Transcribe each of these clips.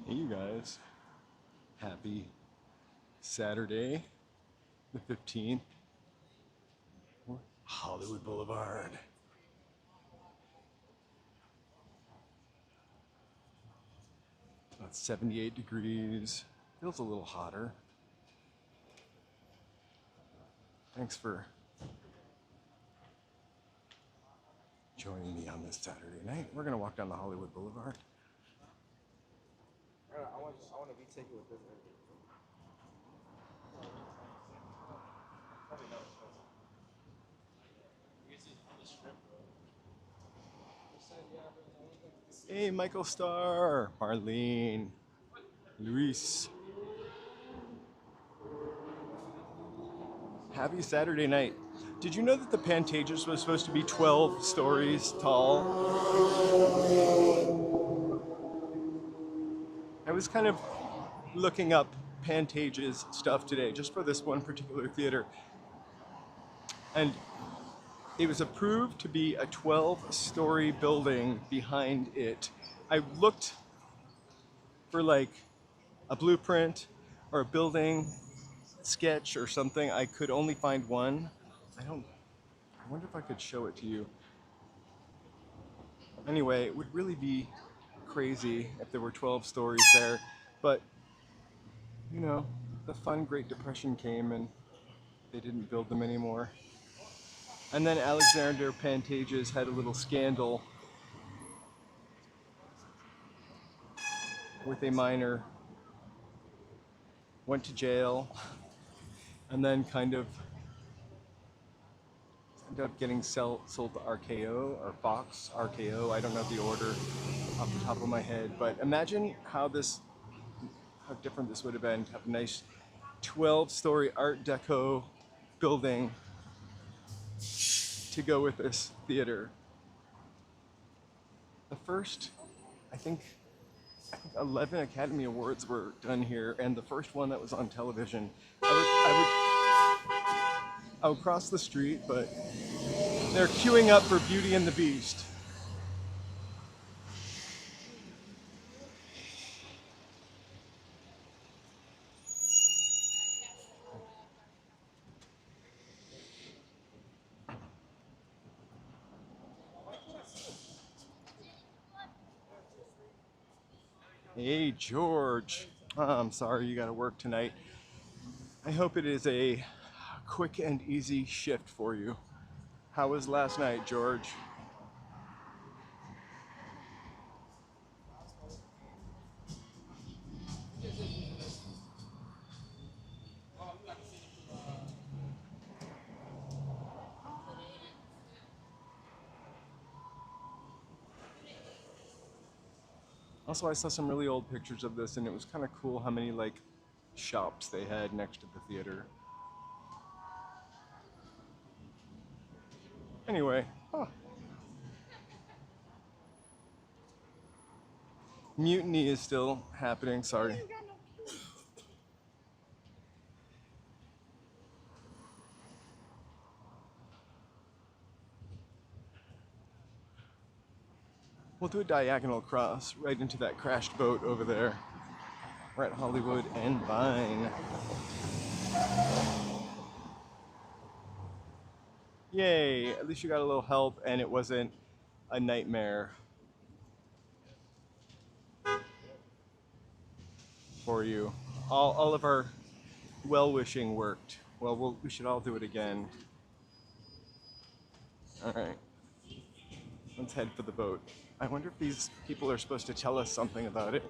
Hey you guys, happy Saturday the 15th, Hollywood Boulevard. About 78 degrees, feels a little hotter. Thanks for joining me on this Saturday night. We're gonna walk down the Hollywood Boulevard. I want to be taken with this. Hey, Michael Starr, Marlene, Luis. Happy Saturday night. Did you know that the Pantages was supposed to be 12 stories tall? I was kind of looking up Pantages stuff today, just for this one particular theater. And it was approved to be a 12-story building behind it. I looked for like a blueprint or a building sketch or something. I could only find one. I wonder if I could show it to you. Anyway, it would really be crazy if there were 12 stories there, but you know, the fun Great Depression came and they didn't build them anymore. And then Alexander Pantages had a little scandal with a minor, went to jail, and then kind of ended up getting sold to RKO or Fox, RKO, I don't know the order off the top of my head, but imagine how different this would have been to have a nice 12-story Art Deco building to go with this theater. The first, I think 11 Academy Awards were done here, and the first one that was on television. I would cross the street, but they're queuing up for Beauty and the Beast. Hey, George. I'm sorry you gotta work tonight. I hope it is a quick and easy shift for you. How was last night, George? Also, I saw some really old pictures of this, and it was kind of cool how many like shops they had next to the theater. Anyway, Mutiny is still happening, sorry. We'll do a diagonal cross right into that crashed boat over there. We're at Hollywood and Vine. Yay, at least you got a little help and it wasn't a nightmare for you. All of our well-wishing worked. Well, we should all do it again. All right, let's head for the boat. I wonder if these people are supposed to tell us something about it.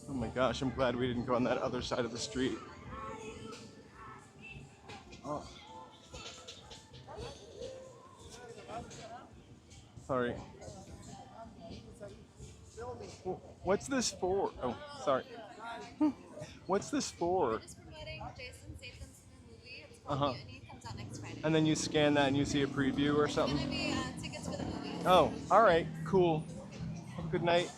Oh my gosh, I'm glad we didn't go on that other side of the street. Oh. Sorry. What's this for? Oh, sorry. What's this for? We're just promoting Jason Statham's new movie. It's called Mutiny. It comes out next Friday. And then you scan that and you see a preview or It's something? gonna be tickets for the movie. Oh, all right, cool. Have a good night.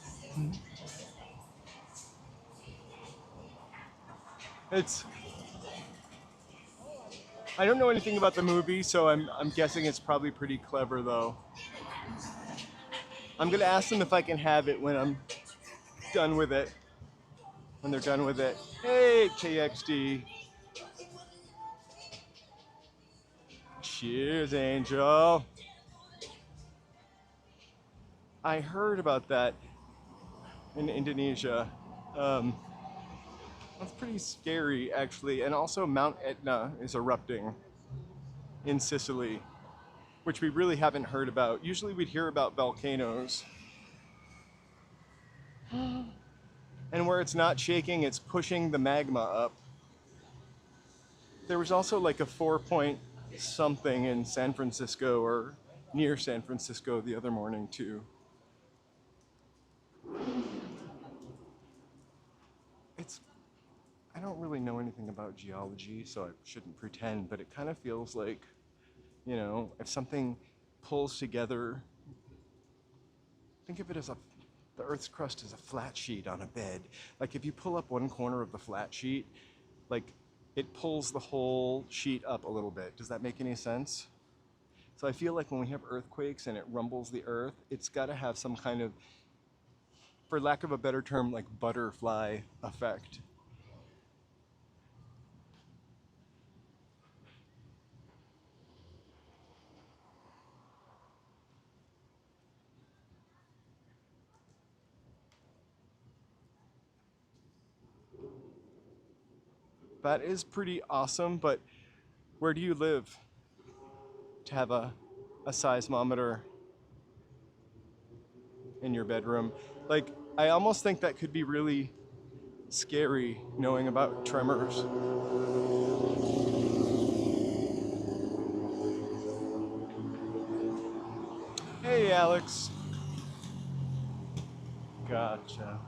I don't know anything about the movie, so I'm guessing it's probably pretty clever though. I'm gonna ask them if I can have it when I'm done with it. When they're done with it. Hey, KXD. Cheers, Angel. I heard about that in Indonesia. Um, that's pretty scary, actually. And also, Mount Etna is erupting in Sicily, which we really haven't heard about. Usually, we'd hear about volcanoes. And where it's not shaking, it's pushing the magma up. There was also like a 4 point something in San Francisco or near San Francisco the other morning, too. It's I don't really know anything about geology, so I shouldn't pretend, but it kind of feels like, if something pulls together, think of it as the Earth's crust is a flat sheet on a bed. Like if you pull up one corner of the flat sheet, like it pulls the whole sheet up a little bit. Does that make any sense? So I feel like when we have earthquakes and it rumbles the earth, it's got to have some kind of, for lack of a better term, like butterfly effect. That is pretty awesome, but where do you live to have a seismometer in your bedroom? Like, I almost think that could be really scary, knowing about tremors. Hey, Alex. Gotcha.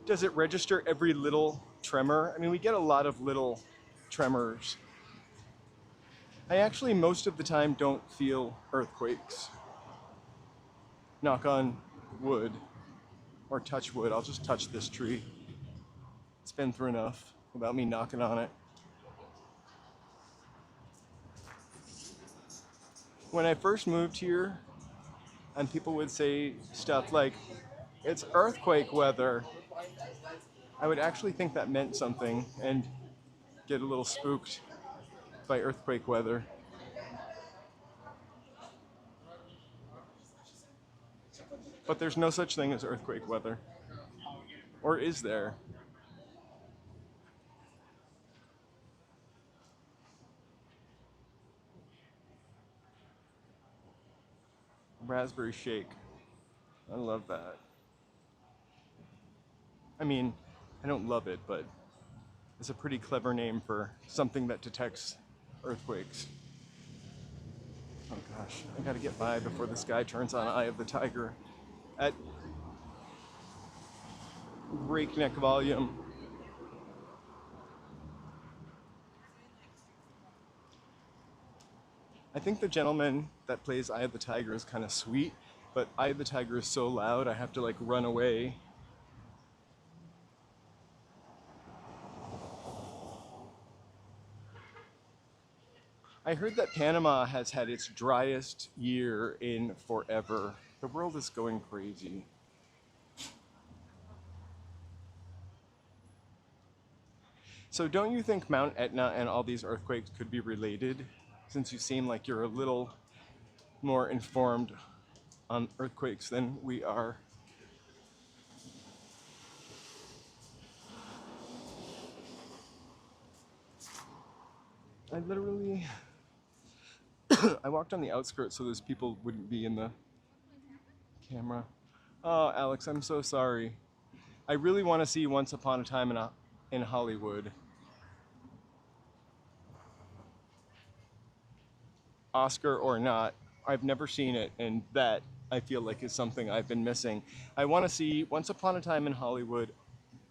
Does it register every little tremor? I mean, we get a lot of little tremors. I actually, most of the time, don't feel earthquakes. Knock on wood. Or touch wood. I'll just touch this tree. It's been through enough without me knocking on it. When I first moved here, and people would say stuff like, it's earthquake weather, I would actually think that meant something and get a little spooked by earthquake weather. But there's no such thing as earthquake weather. Or is there? Raspberry shake. I love that. I mean, I don't love it, but it's a pretty clever name for something that detects earthquakes. Oh gosh, I gotta get by before this guy turns on Eye of the Tiger at breakneck volume. I think the gentleman that plays Eye of the Tiger is kind of sweet, but Eye of the Tiger is so loud I have to like run away. I heard that Panama has had its driest year in forever. The world is going crazy. So don't you think Mount Etna and all these earthquakes could be related? Since you seem like you're a little more informed on earthquakes than we are. I literally, I walked on the outskirts so those people wouldn't be in the camera. Oh, Alex, I'm so sorry. I really want to see Once Upon a Time in Hollywood. Oscar or not, I've never seen it, and that I feel like is something I've been missing. I want to see Once Upon a Time in Hollywood.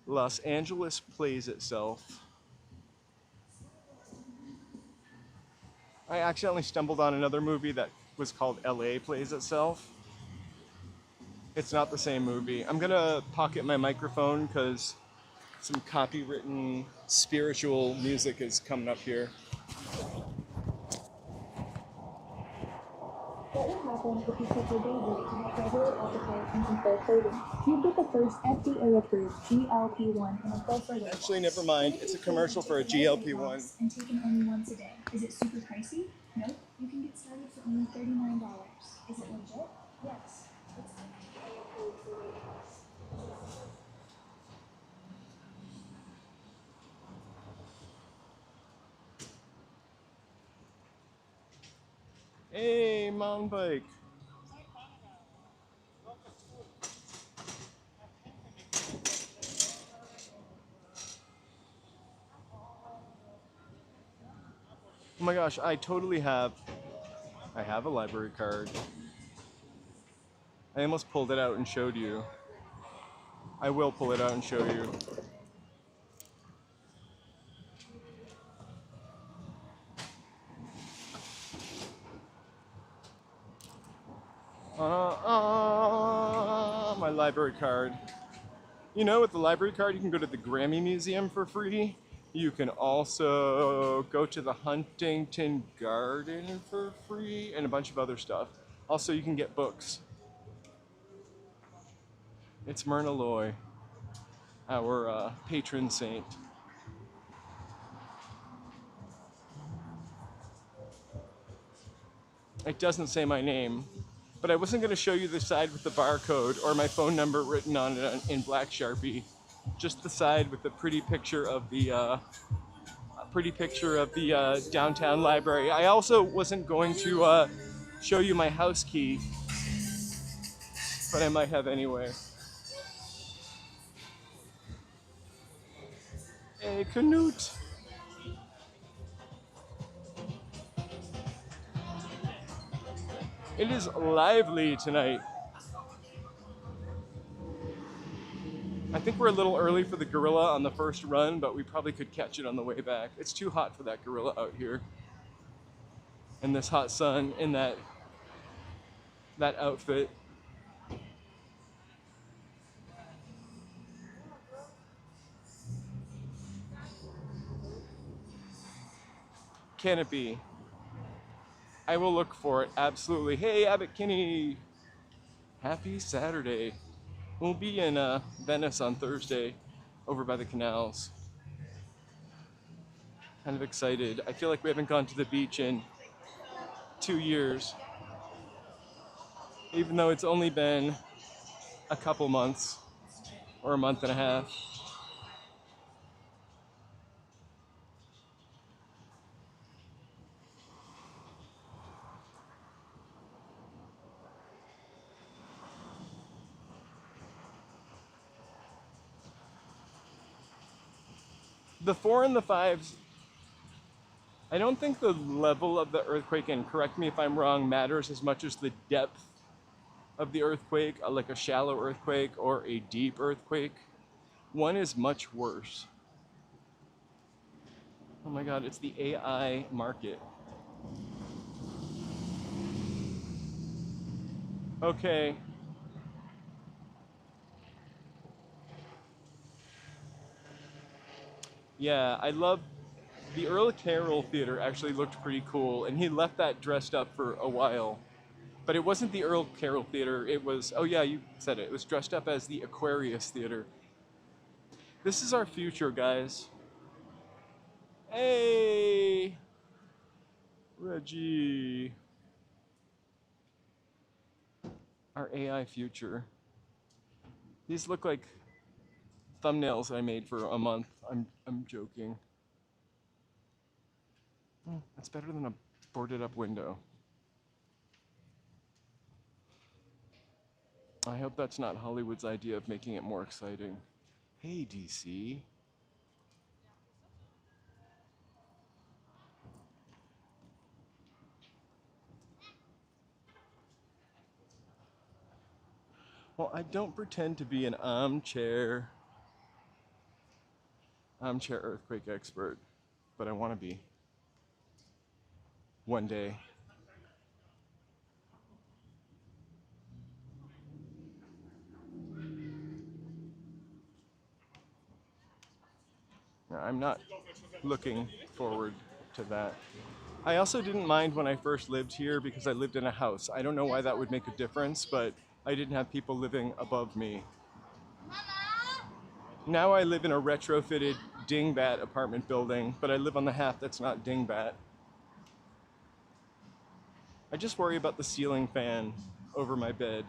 Los Angeles plays itself. I accidentally stumbled on another movie that was called LA Plays Itself. It's not the same movie. I'm gonna pocket my microphone because some copywritten spiritual music is coming up here. What would happen if you set your daily to have regular appetite and control cravings? You'd get the first FDA-approved GLP-1 in a pill for weight Actually, loss. never mind. It's a commercial for a GLP-1. And taken only once a day. Is it super pricey? Nope. You can get started for only $39. Is it legit? Yes. Hey, mountain bike. Oh my gosh, I have a library card. I almost pulled it out and showed you. I will pull it out and show you. My library card. You know, with the library card, you can go to the Grammy Museum for free. You can also go to the Huntington Garden for free and a bunch of other stuff. Also, you can get books. It's Myrna Loy, our patron saint. It doesn't say my name, but I wasn't going to show you the side with the barcode or my phone number written on it in black Sharpie. Just the side with the pretty picture of the downtown library. I also wasn't going to show you my house key, but I might have anyway. Hey, Canute. It is lively tonight. I think we're a little early for the gorilla on the first run, but we probably could catch it on the way back. It's too hot for that gorilla out here. In this hot sun, in that outfit. Can it be? I will look for it, absolutely. Hey, Abbott Kinney! Happy Saturday. We'll be in Venice on Thursday, over by the canals. Kind of excited. I feel like we haven't gone to the beach in 2 years. Even though it's only been a couple months, or a month and a half. The 4 and the 5s, I don't think the level of the earthquake, and correct me if I'm wrong, matters as much as the depth of the earthquake, like a shallow earthquake or a deep earthquake. One is much worse. Oh my God, it's the AI market. Okay. Yeah, I love the Earl Carroll Theater actually looked pretty cool, and he left that dressed up for a while. But it wasn't the Earl Carroll Theater, it was, oh yeah, you said it. It was dressed up as the Aquarius Theater. This is our future, guys. Hey! Reggie. Our AI future. These look like thumbnails I made for a month. I'm joking. That's better than a boarded up window. I hope that's not Hollywood's idea of making it more exciting. Hey, DC. Well, I don't pretend to be an armchair earthquake expert, but I want to be. One day. I'm not looking forward to that. I also didn't mind when I first lived here because I lived in a house. I don't know why that would make a difference, but I didn't have people living above me. Now I live in a retrofitted dingbat apartment building, but I live on the half that's not dingbat. I just worry about the ceiling fan over my bed.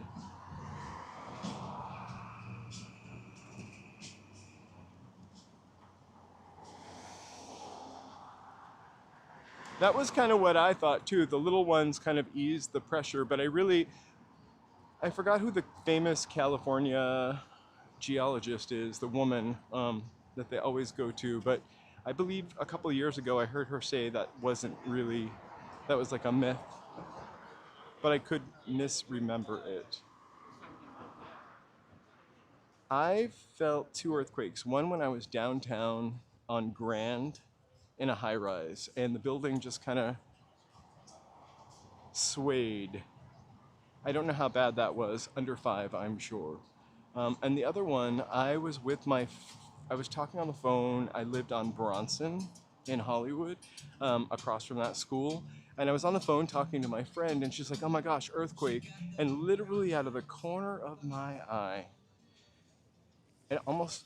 That was kind of what I thought too. The little ones kind of eased the pressure, but I forgot who the famous California geologist is, the woman that they always go to, but I believe a couple of years ago I heard her say that was like a myth, but I could misremember it. I felt two earthquakes. One when I was downtown on Grand in a high rise, and the building just kind of swayed. I don't know how bad that was, under 5, I'm sure. And the other one, I was talking on the phone. I lived on Bronson in Hollywood, across from that school. And I was on the phone talking to my friend, and she's like, oh my gosh, earthquake. And literally out of the corner of my eye, it almost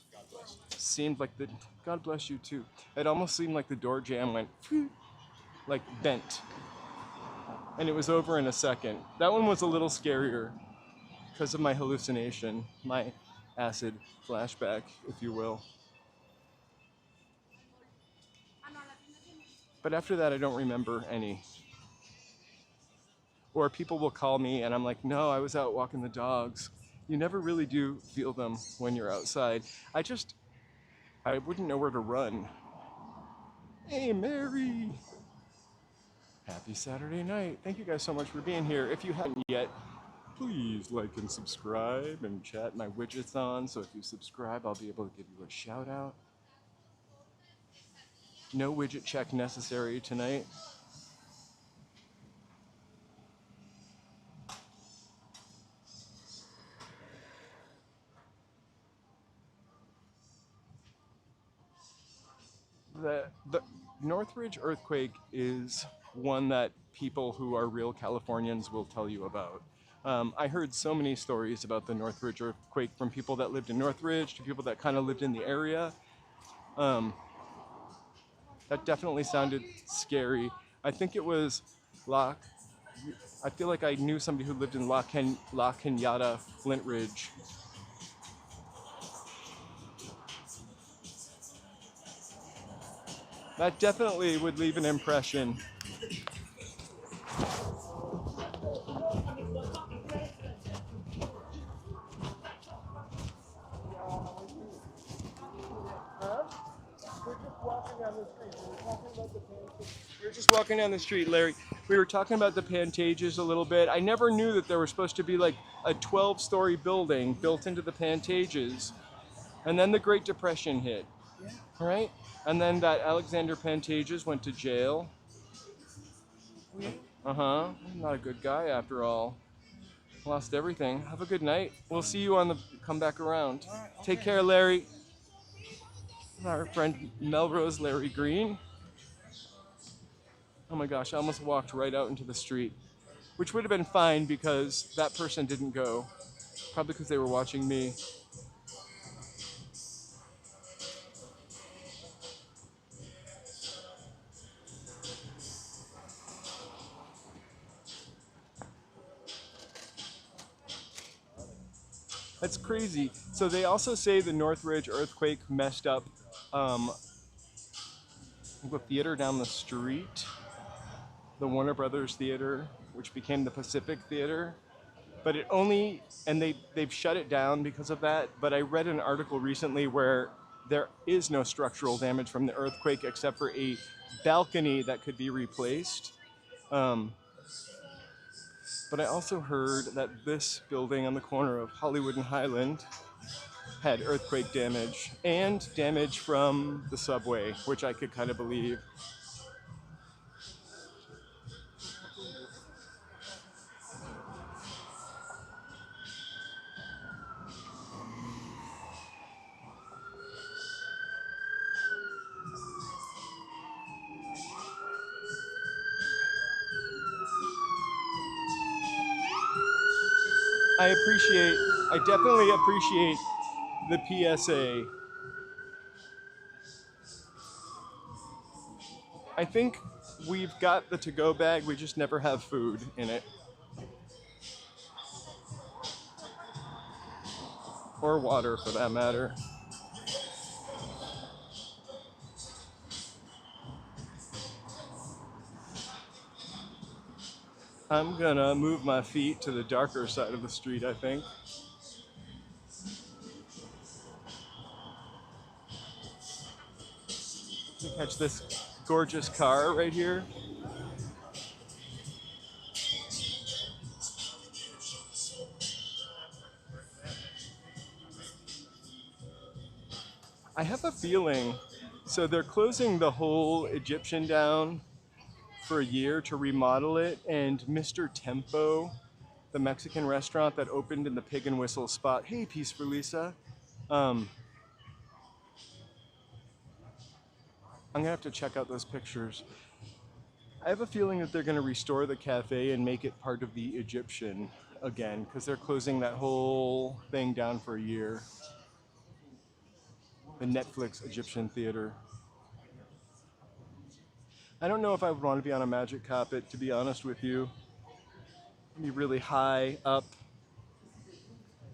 seemed like God bless you too. It almost seemed like the door jamb went, like bent. And it was over in a second. That one was a little scarier because of my hallucination, my acid flashback, if you will. But after that, I don't remember any. Or people will call me and I'm like, no, I was out walking the dogs. You never really do feel them when you're outside. I wouldn't know where to run. Hey, Mary. Happy Saturday night. Thank you guys so much for being here. If you haven't yet, please like and subscribe and chat my widgets on. So if you subscribe, I'll be able to give you a shout out. No widget check necessary tonight. The Northridge earthquake is one that people who are real Californians will tell you about. I heard so many stories about the Northridge earthquake from people that lived in Northridge to people that kind of lived in the area. That definitely sounded scary. I think it was I feel like I knew somebody who lived in La Cañada, Flint Ridge. That definitely would leave an impression. We were just walking down the street, Larry. We were talking about the Pantages a little bit. I never knew that there was supposed to be like a 12-story building built into the Pantages. And then the Great Depression hit, right? And then that Alexander Pantages went to jail. Not a good guy after all. Lost everything. Have a good night. We'll see you come back around. Take care, Larry. Our friend Melrose Larry Green. Oh my gosh, I almost walked right out into the street, which would have been fine because that person didn't go. Probably because they were watching me. That's crazy. So they also say the Northridge earthquake messed up the theater down the street, the Warner Brothers Theater, which became the Pacific Theater. But they've shut it down because of that. But I read an article recently where there is no structural damage from the earthquake except for a balcony that could be replaced. But I also heard that this building on the corner of Hollywood and Highland had earthquake damage and damage from the subway, which I could kind of believe. I definitely appreciate the PSA. I think we've got the to-go bag, we just never have food in it. Or water for that matter. I'm gonna move my feet to the darker side of the street, I think. To catch this gorgeous car right here. I have a feeling, so they're closing the whole Egyptian down for a year to remodel it, and Mr. Tempo, the Mexican restaurant that opened in the Pig and Whistle spot. Hey, Peace for Lisa. I'm gonna have to check out those pictures. I have a feeling that they're gonna restore the cafe and make it part of the Egyptian again, because they're closing that whole thing down for a year. The Netflix Egyptian Theater. I don't know if I would want to be on a magic carpet, to be honest with you. Be really high up.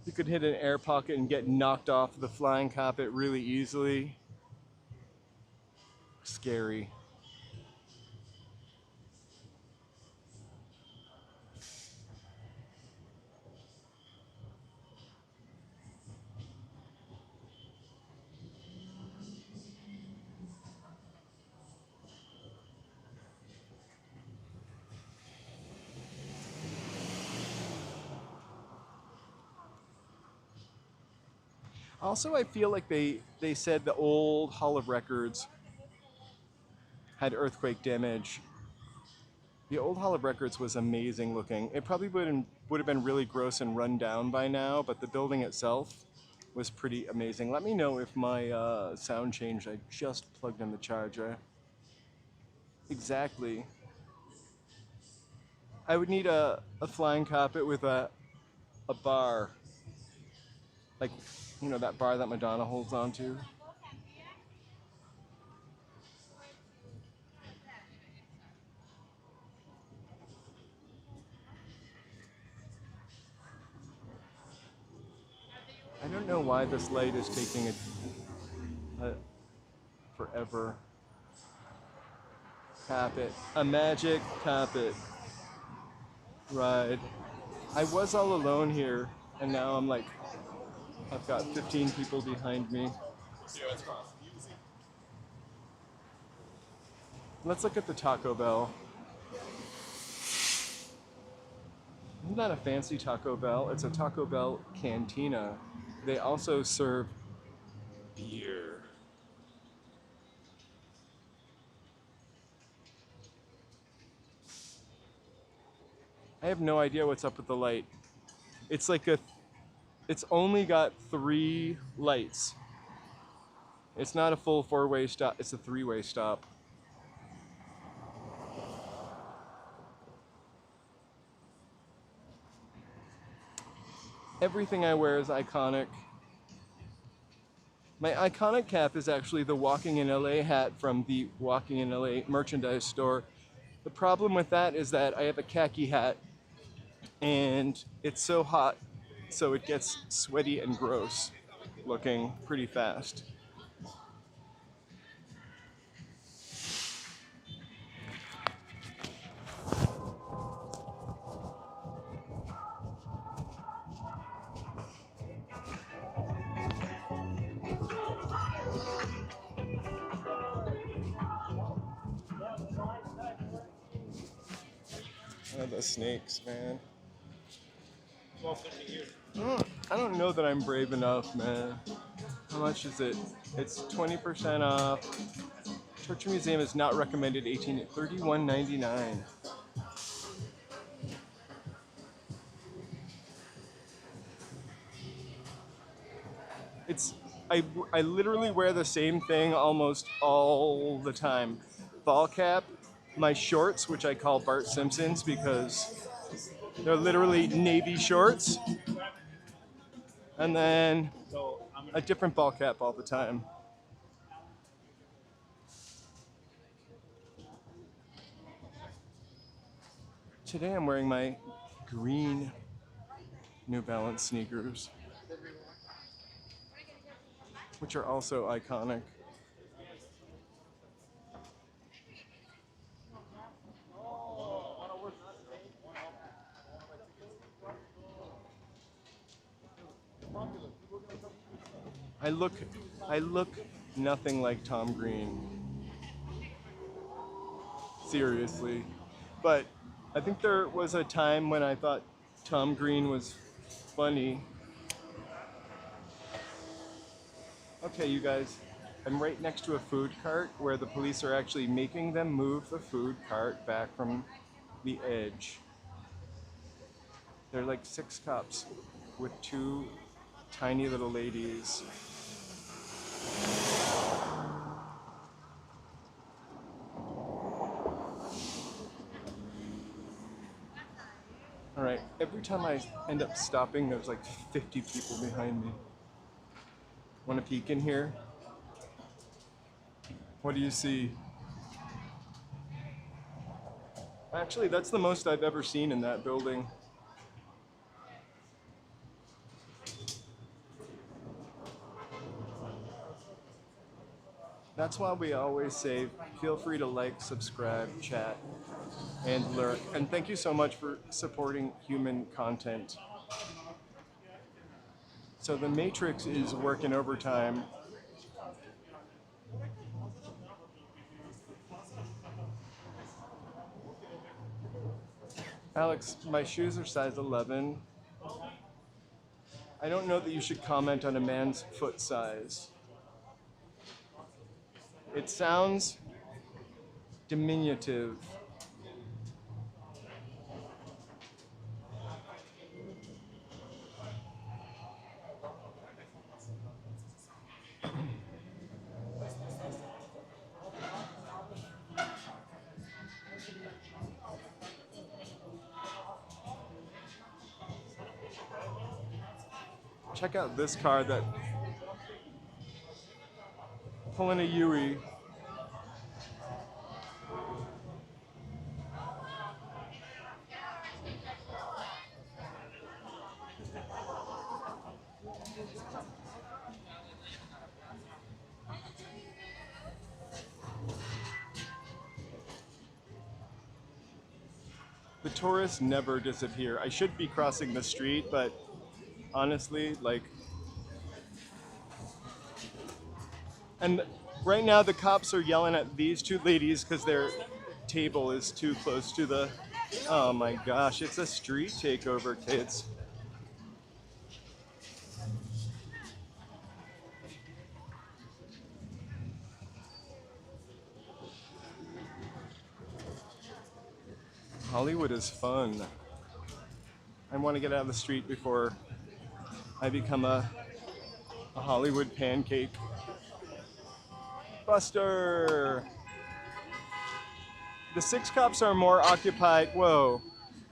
You could hit an air pocket and get knocked off the flying carpet really easily. Scary. Also, I feel like they said the old Hall of Records had earthquake damage. The old Hall of Records was amazing looking. It probably would have been really gross and run down by now, but the building itself was pretty amazing. Let me know if my sound changed. I just plugged in the charger. Exactly. I would need a flying carpet with a bar. Like, you know, that bar that Madonna holds onto. I don't know why this light is taking a forever. Carpet. A magic carpet ride. I was all alone here, and now I'm like, I've got 15 people behind me. Let's look at the Taco Bell. Isn't that a fancy Taco Bell? It's a Taco Bell cantina. They also serve beer. I have no idea what's up with the light. It's like it's only got 3 lights. It's not a full 4-way stop, it's a 3-way stop. Everything I wear is iconic. My iconic cap is actually the Walking in LA hat from the Walking in LA merchandise store. The problem with that is that I have a khaki hat and it's so hot, so it gets sweaty and gross looking pretty fast. Oh, the snakes, man. I don't know that I'm brave enough, man. How much is it? It's 20% off. Church Museum is not recommended 18 at $31.99. I literally wear the same thing almost all the time. Ball cap, my shorts, which I call Bart Simpson's because They're literally navy shorts, and then a different ball cap all the time. Today I'm wearing my green New Balance sneakers, which are also iconic. I look I look nothing like Tom Green. Seriously. But I think there was a time when I thought Tom Green was funny. Okay, you guys, I'm right next to a food cart where the police are actually making them move the food cart back from the edge. There are like 6 cops with 2 tiny little ladies. All right, every time I end up stopping, there's like 50 people behind me. Want to peek in here? What do you see? Actually, that's the most I've ever seen in that building. That's why we always say, feel free to like, subscribe, chat, and lurk. And thank you so much for supporting human content. So the Matrix is working overtime. Alex, my shoes are size 11. I don't know that you should comment on a man's foot size. It sounds diminutive. Check out this car that pulling a Yui. The tourists never disappear. I should be crossing the street, but honestly, like, and right now the cops are yelling at these 2 ladies because their table is too close to the, oh my gosh, it's a street takeover, kids. Hollywood is fun. I want to get out of the street before I become a Hollywood pancake. Buster! The 6 cops are more occupied, are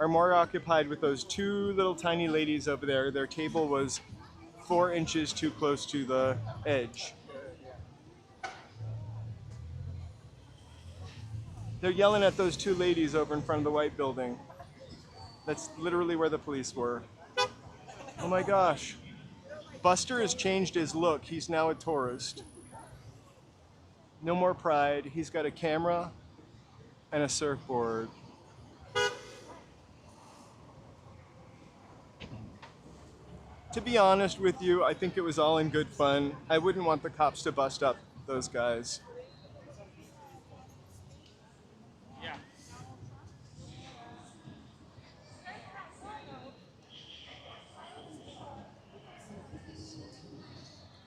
more occupied with those 2 little tiny ladies over there. Their table was 4 inches too close to the edge. They're yelling at those 2 ladies over in front of the white building. That's literally where the police were. Oh my gosh. Buster has changed his look. He's now a tourist. No more pride. He's got a camera and a surfboard. To be honest with you, I think it was all in good fun. I wouldn't want the cops to bust up those guys.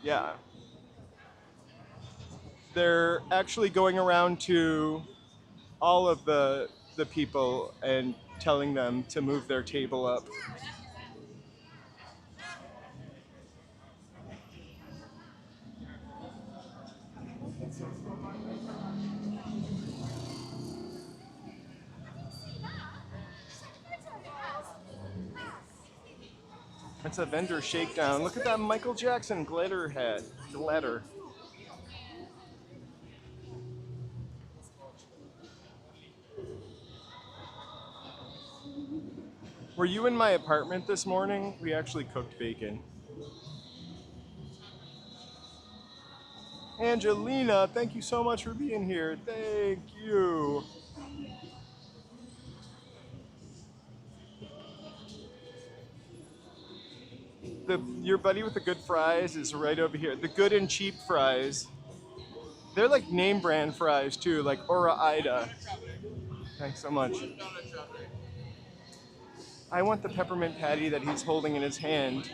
Yeah. They're actually going around to all of the people and telling them to move their table up. It's a vendor shakedown. Look at that Michael Jackson glitter hat. Glitter. Were you in my apartment this morning? We actually cooked bacon. Angelina, thank you so much for being here. Thank you. Your buddy with the good fries is right over here. The good and cheap fries. They're like name brand fries too, like Ora Ida. Thanks so much. I want the peppermint patty that he's holding in his hand.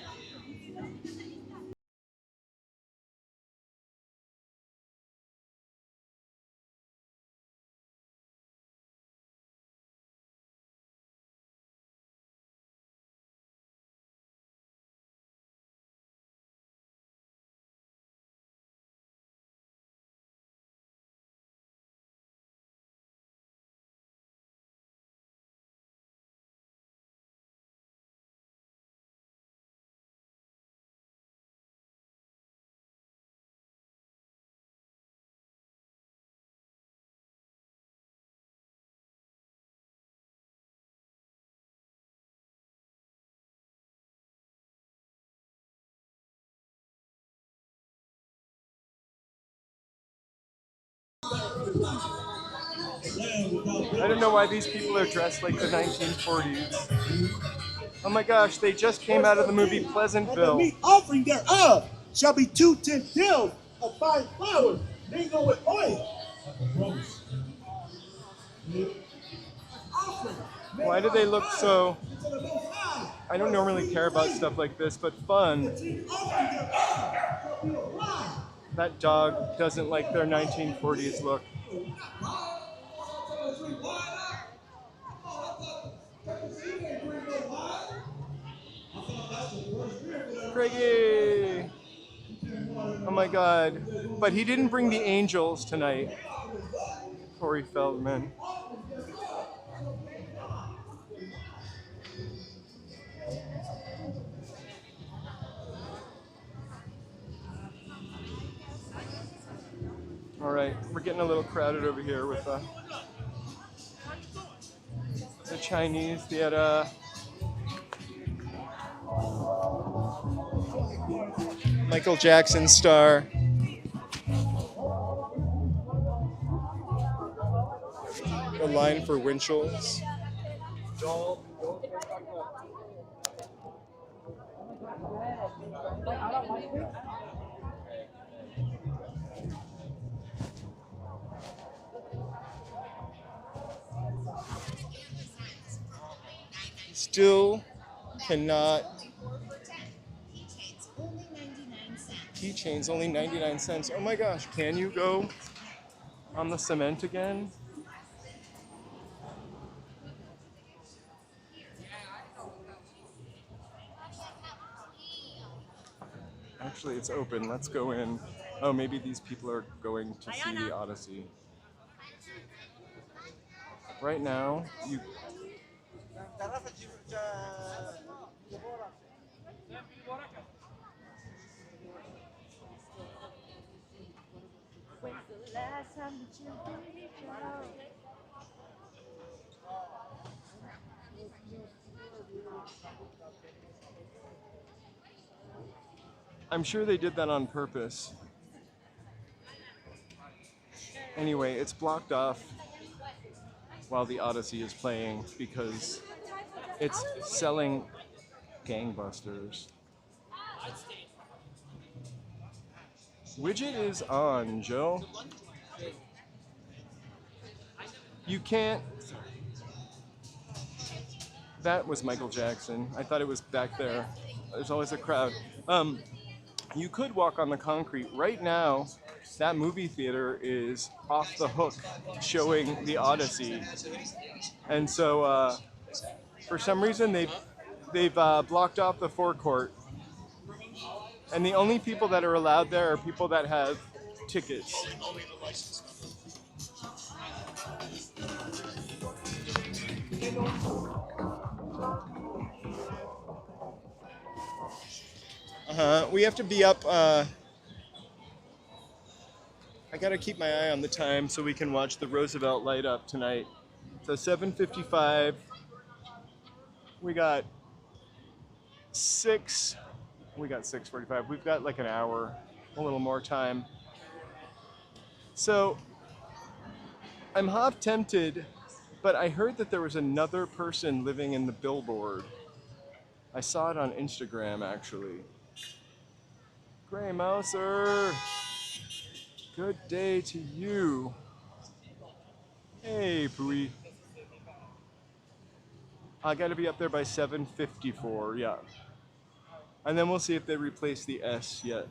I don't know why these people are dressed like the 1940s. Oh my gosh, they just came out of the movie Pleasantville. The meat offering thereof shall be 2 deals of fine flour, mingled with oil. Why do they look so... I don't normally care about stuff like this, but fun. That dog doesn't like their 1940s look. Craigie! Oh my god. But he didn't bring the angels tonight. Corey Feldman. All right, we're getting a little crowded over here with the Chinese theater. Michael Jackson star. The line for Winchell's. Still cannot. Keychains only 99 cents. Oh my gosh, can you go on the cement again? Actually, it's open. Let's go in. Oh, maybe these people are going to see the Odyssey. Right now, you... I'm sure they did that on purpose. Anyway, it's blocked off while the Odyssey is playing because it's selling gangbusters. Widget is on, Joe. You can't... That was Michael Jackson. I thought it was back there. There's always a crowd. You could walk on the concrete. Right now, that movie theater is off the hook showing the Odyssey. And so, for some reason, they've blocked off the forecourt. And the only people that are allowed there are people that have tickets. We have to be up. I gotta keep my eye on the time so we can watch the Roosevelt light up tonight. So 7:55. We got six. We got 6:45. We've got like an hour, a little more time. So I'm half tempted, but I heard that there was another person living in the billboard. I saw it on Instagram actually. Gray Mouser, good day to you. Hey, Pooey. I gotta be up there by 7:54, yeah. And then we'll see if they replace the S yet.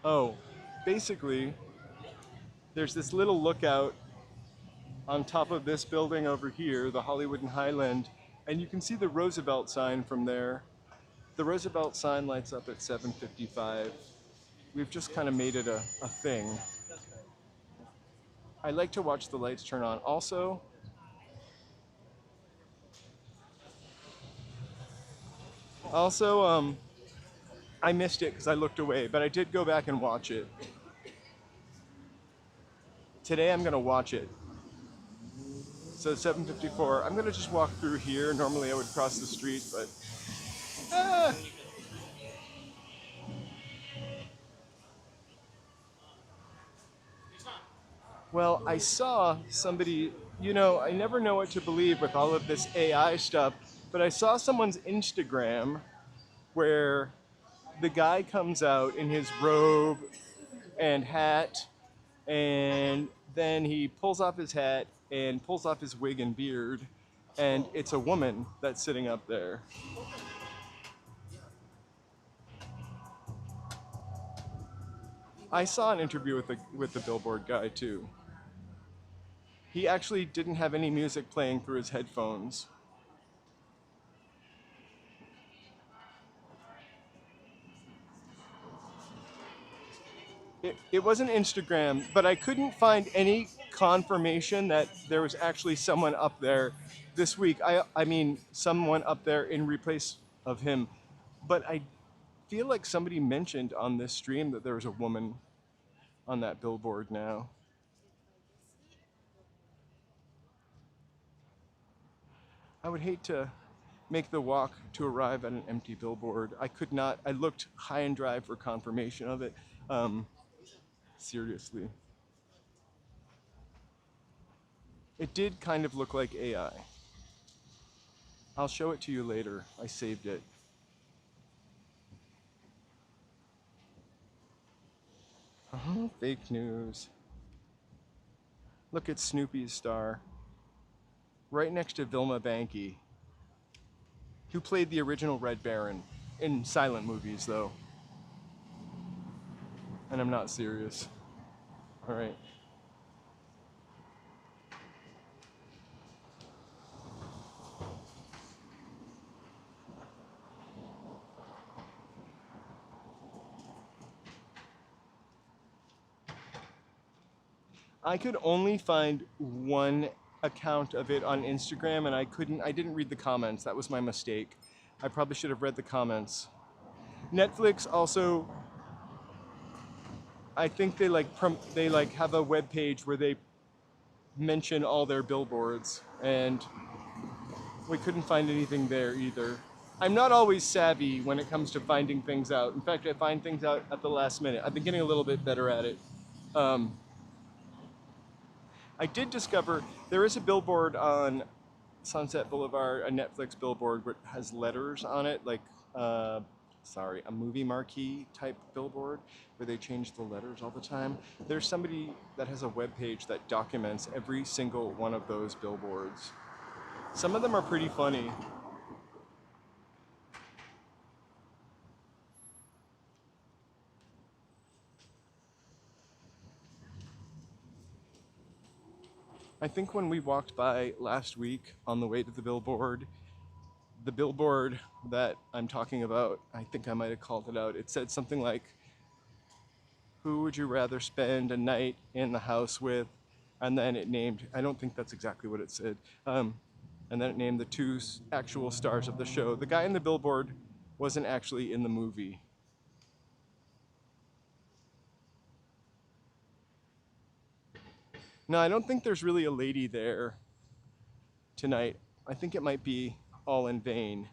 Oh, basically, there's this little lookout on top of this building over here, the Hollywood and Highland, and you can see the Roosevelt sign from there. The Roosevelt sign lights up at 7:55. We've just kind of made it a thing. I like to watch the lights turn on. Also, I missed it because I looked away, but I did go back and watch it. Today I'm gonna watch it. So 7:54. I'm gonna just walk through here. Normally I would cross the street, but ah. Well, I saw somebody. I never know what to believe with all of this AI stuff, but I saw someone's Instagram where the guy comes out in his robe and hat, and then he pulls off his hat and pulls off his wig and beard, and it's a woman that's sitting up there. I saw an interview with the Billboard guy too. He actually didn't have any music playing through his headphones. It wasn't Instagram, but I couldn't find any confirmation that there was actually someone up there this week. I mean, someone up there in replace of him. But I feel like somebody mentioned on this stream that there was a woman on that billboard now. I would hate to make the walk to arrive at an empty billboard. I looked high and dry for confirmation of it. Seriously. It did kind of look like AI. I'll show it to you later. I saved it. Fake news. Look at Snoopy's star. Right next to Vilma Banky, who played the original Red Baron in silent movies, though. And I'm not serious. All right. I could only find one account of it on Instagram, and I didn't read the comments. That was my mistake. I probably should have read the comments. Netflix also, I think they have a web page where they mention all their billboards, and we couldn't find anything there either. I'm not always savvy when it comes to finding things out. In fact, I find things out at the last minute. I've been getting a little bit better at it. I did discover there is a billboard on Sunset Boulevard, a Netflix billboard that has letters on it, like, a movie marquee type billboard where they change the letters all the time. There's somebody that has a web page that documents every single one of those billboards. Some of them are pretty funny. I think when we walked by last week on the way to the billboard that I'm talking about, I think I might have called it out. It said something like, who would you rather spend a night in the house with, And then it named, I don't think that's exactly what it said, and then it named the two actual stars of the show. The guy in the billboard wasn't actually in the movie. No, I don't think there's really a lady there tonight. I think it might be all in vain.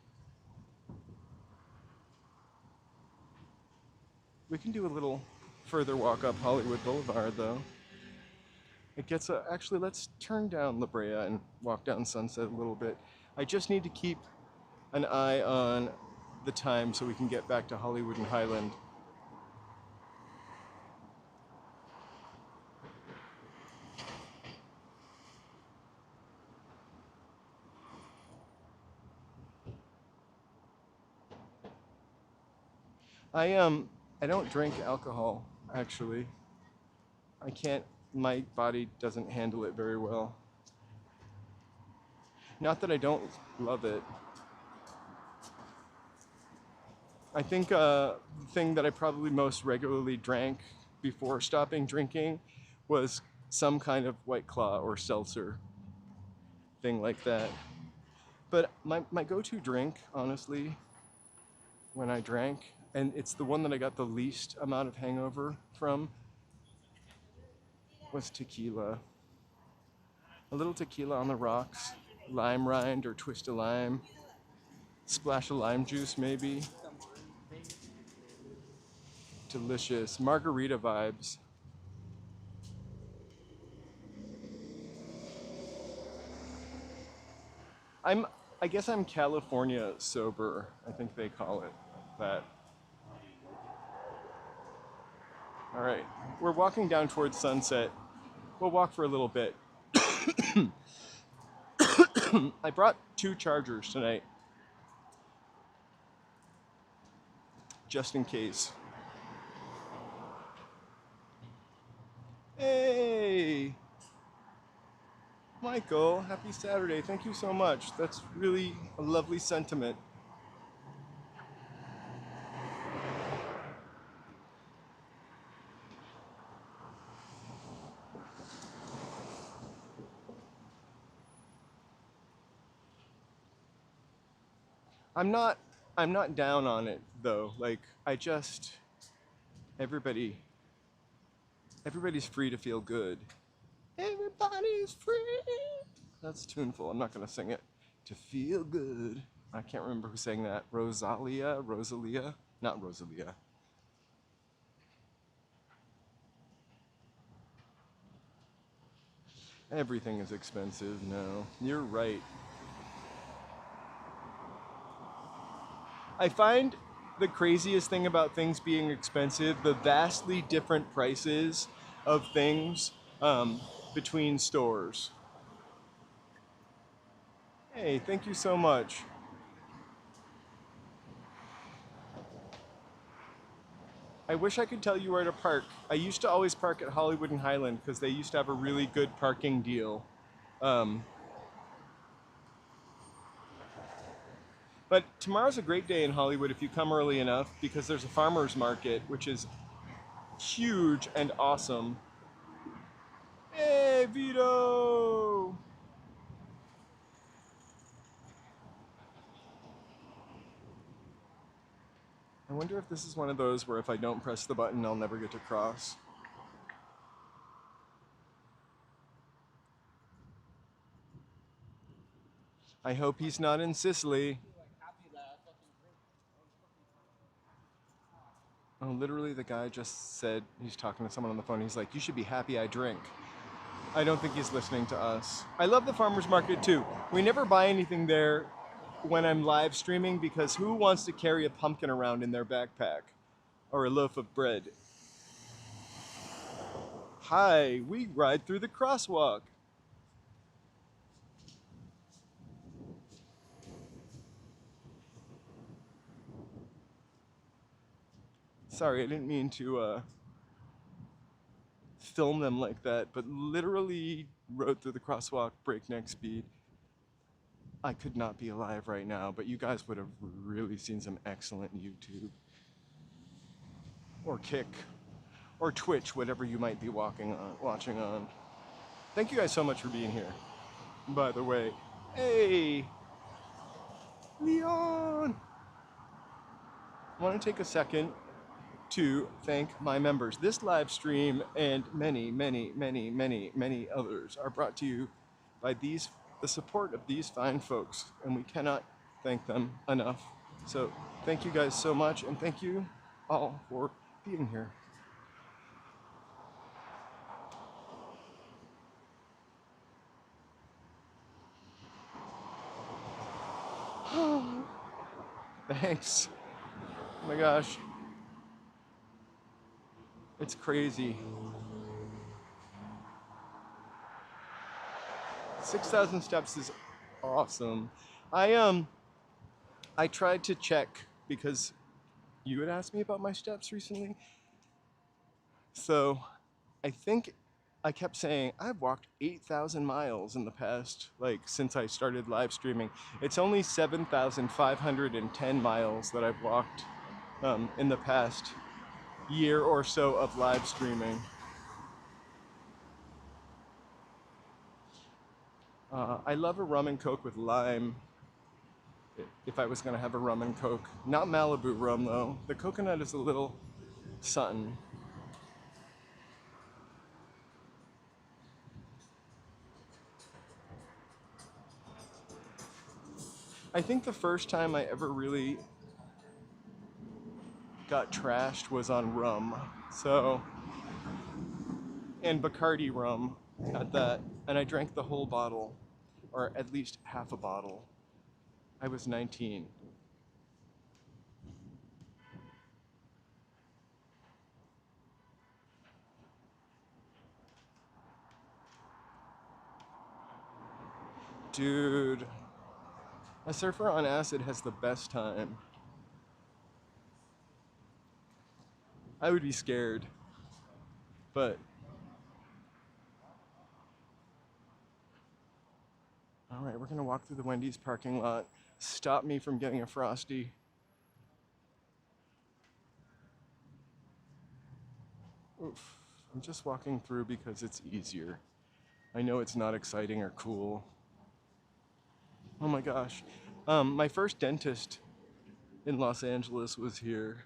We can do a little further walk up Hollywood Boulevard though. It gets actually, let's turn down La Brea and walk down Sunset a little bit. I just need to keep an eye on the time so we can get back to Hollywood and Highland. I don't drink alcohol, actually. I can't, my body doesn't handle it very well. Not that I don't love it. I think the thing that I probably most regularly drank before stopping drinking was some kind of White Claw or seltzer, thing like that. But my go-to drink, honestly, when I drank, and it's the one that I got the least amount of hangover from, was tequila. A little tequila on the rocks, lime rind or twist of lime, splash of lime juice maybe. Delicious. Margarita vibes. I guess I'm California sober. I think they call it that. All right, we're walking down towards Sunset. We'll walk for a little bit. I brought 2 chargers tonight, just in case. Hey! Michael, happy Saturday. Thank you so much. That's really a lovely sentiment. I'm not down on it though. Like everybody's free to feel good. Everybody's free. That's tuneful. I'm not gonna sing it. To feel good. I can't remember who sang that. Rosalia? Not Rosalia. Everything is expensive. No, you're right. I find the craziest thing about things being expensive, the vastly different prices of things between stores. Hey, thank you so much. I wish I could tell you where to park. I used to always park at Hollywood and Highland because they used to have a really good parking deal. But tomorrow's a great day in Hollywood if you come early enough because there's a farmer's market, which is huge and awesome. Hey, Vito! I wonder if this is one of those where if I don't press the button, I'll never get to cross. I hope he's not in Sicily. Oh, literally the guy just said, he's talking to someone on the phone, he's like, you should be happy I drink. I don't think he's listening to us. I love the farmer's market too. We never buy anything there when I'm live streaming because who wants to carry a pumpkin around in their backpack? Or a loaf of bread? Hi, we ride through the crosswalk. Sorry, I didn't mean to film them like that, but literally rode through the crosswalk breakneck speed. I could not be alive right now, but you guys would have really seen some excellent YouTube. Or Kick. Or Twitch, whatever you might be watching on. Thank you guys so much for being here. By the way, hey, Leon! I want to take a second to thank my members. This live stream and many others are brought to you by the support of these fine folks, and we cannot thank them enough. So thank you guys so much, and thank you all for being here. Thanks. Oh my gosh. It's crazy. 6,000 steps is awesome. I tried to check because you had asked me about my steps recently. So I think I kept saying I've walked 8,000 miles in the past, like since I started live streaming. It's only 7,510 miles that I've walked in the past year or so of live streaming. I love a rum and coke with lime. If I was gonna have a rum and coke, not Malibu rum though. The coconut is a little something. I think the first time I ever really got trashed was on rum. So, and Bacardi rum at that, and I drank the whole bottle, or at least half a bottle. I was 19. Dude, a surfer on acid has the best time. I would be scared, but all right, we're gonna walk through the Wendy's parking lot. Stop me from getting a Frosty. Oof, I'm just walking through because it's easier. I know it's not exciting or cool. Oh my gosh. My first dentist in Los Angeles was here.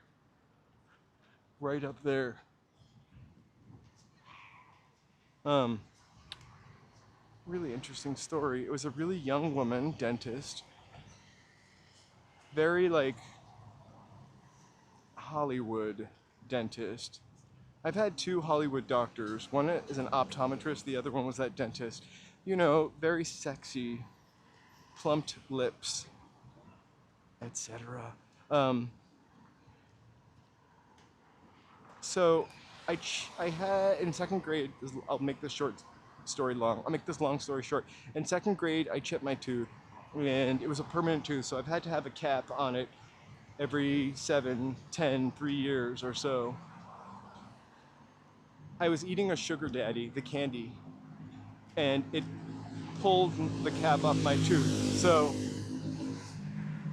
Right up there. Really interesting story. It was a really young woman dentist. Very like Hollywood dentist. I've had two Hollywood doctors. One is an optometrist, the other one was that dentist. You know, very sexy, plumped lips, etc. So I had in second grade. I'll make this short story long. I'll make this long story short. In second grade, I chipped my tooth, and it was a permanent tooth, so I've had to have a cap on it every 7, 10, 3 years or so. I was eating a sugar daddy, the candy, and it pulled the cap off my tooth. So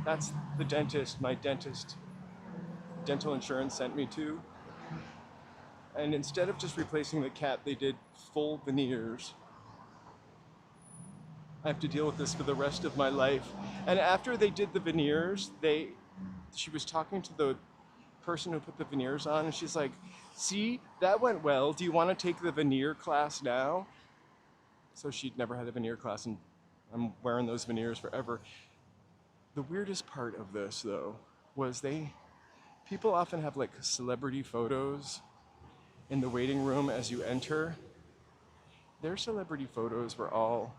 that's the dentist my dental insurance sent me to. And instead of just replacing the cap, they did full veneers. I have to deal with this for the rest of my life. And after they did the veneers, she was talking to the person who put the veneers on, and she's like, see, that went well. Do you want to take the veneer class now? So she'd never had a veneer class, and I'm wearing those veneers forever. The weirdest part of this, though, was people often have like celebrity photos in the waiting room as you enter. Their celebrity photos were all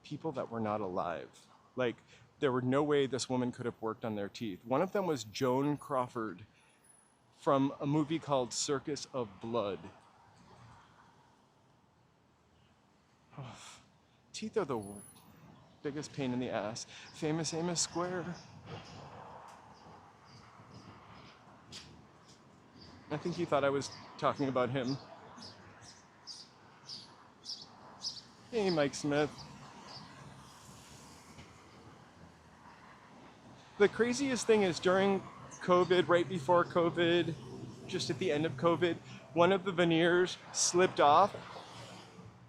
people that were not alive. Like, there were no way this woman could have worked on their teeth. One of them was Joan Crawford from a movie called Circus of Blood. Oh, teeth are the biggest pain in the ass. Famous Amos Square. I think he thought I was talking about him. Hey, Mike Smith. The craziest thing is during COVID, right before COVID, just at the end of COVID, one of the veneers slipped off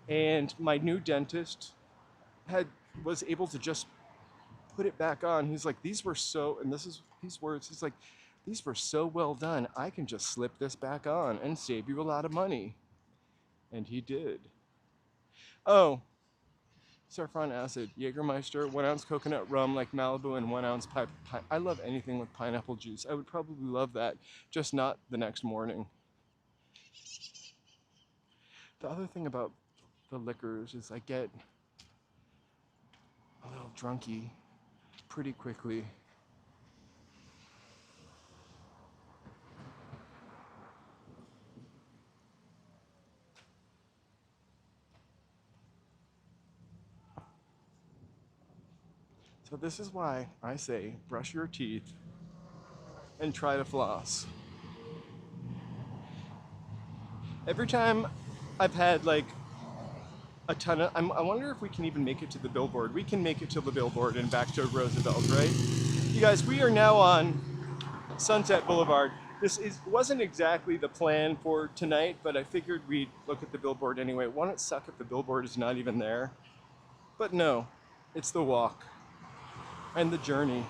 And my new dentist was able to just put it back on. He's like, these were so, and this is these words, he's like, these were so well done. I can just slip this back on and save you a lot of money. And he did. Oh, saffron acid, Jägermeister, 1 ounce coconut rum like Malibu, and 1 ounce I love anything with pineapple juice. I would probably love that, just not the next morning. The other thing about the liquors is I get a little drunky pretty quickly. So this is why I say brush your teeth and try to floss. Every time I've had like a ton of, I wonder if we can even make it to the billboard. We can make it to the billboard and back to Roosevelt, right? You guys, we are now on Sunset Boulevard. Wasn't exactly the plan for tonight, but I figured we'd look at the billboard anyway. Won't it suck if the billboard is not even there? But no, it's the walk and the journey.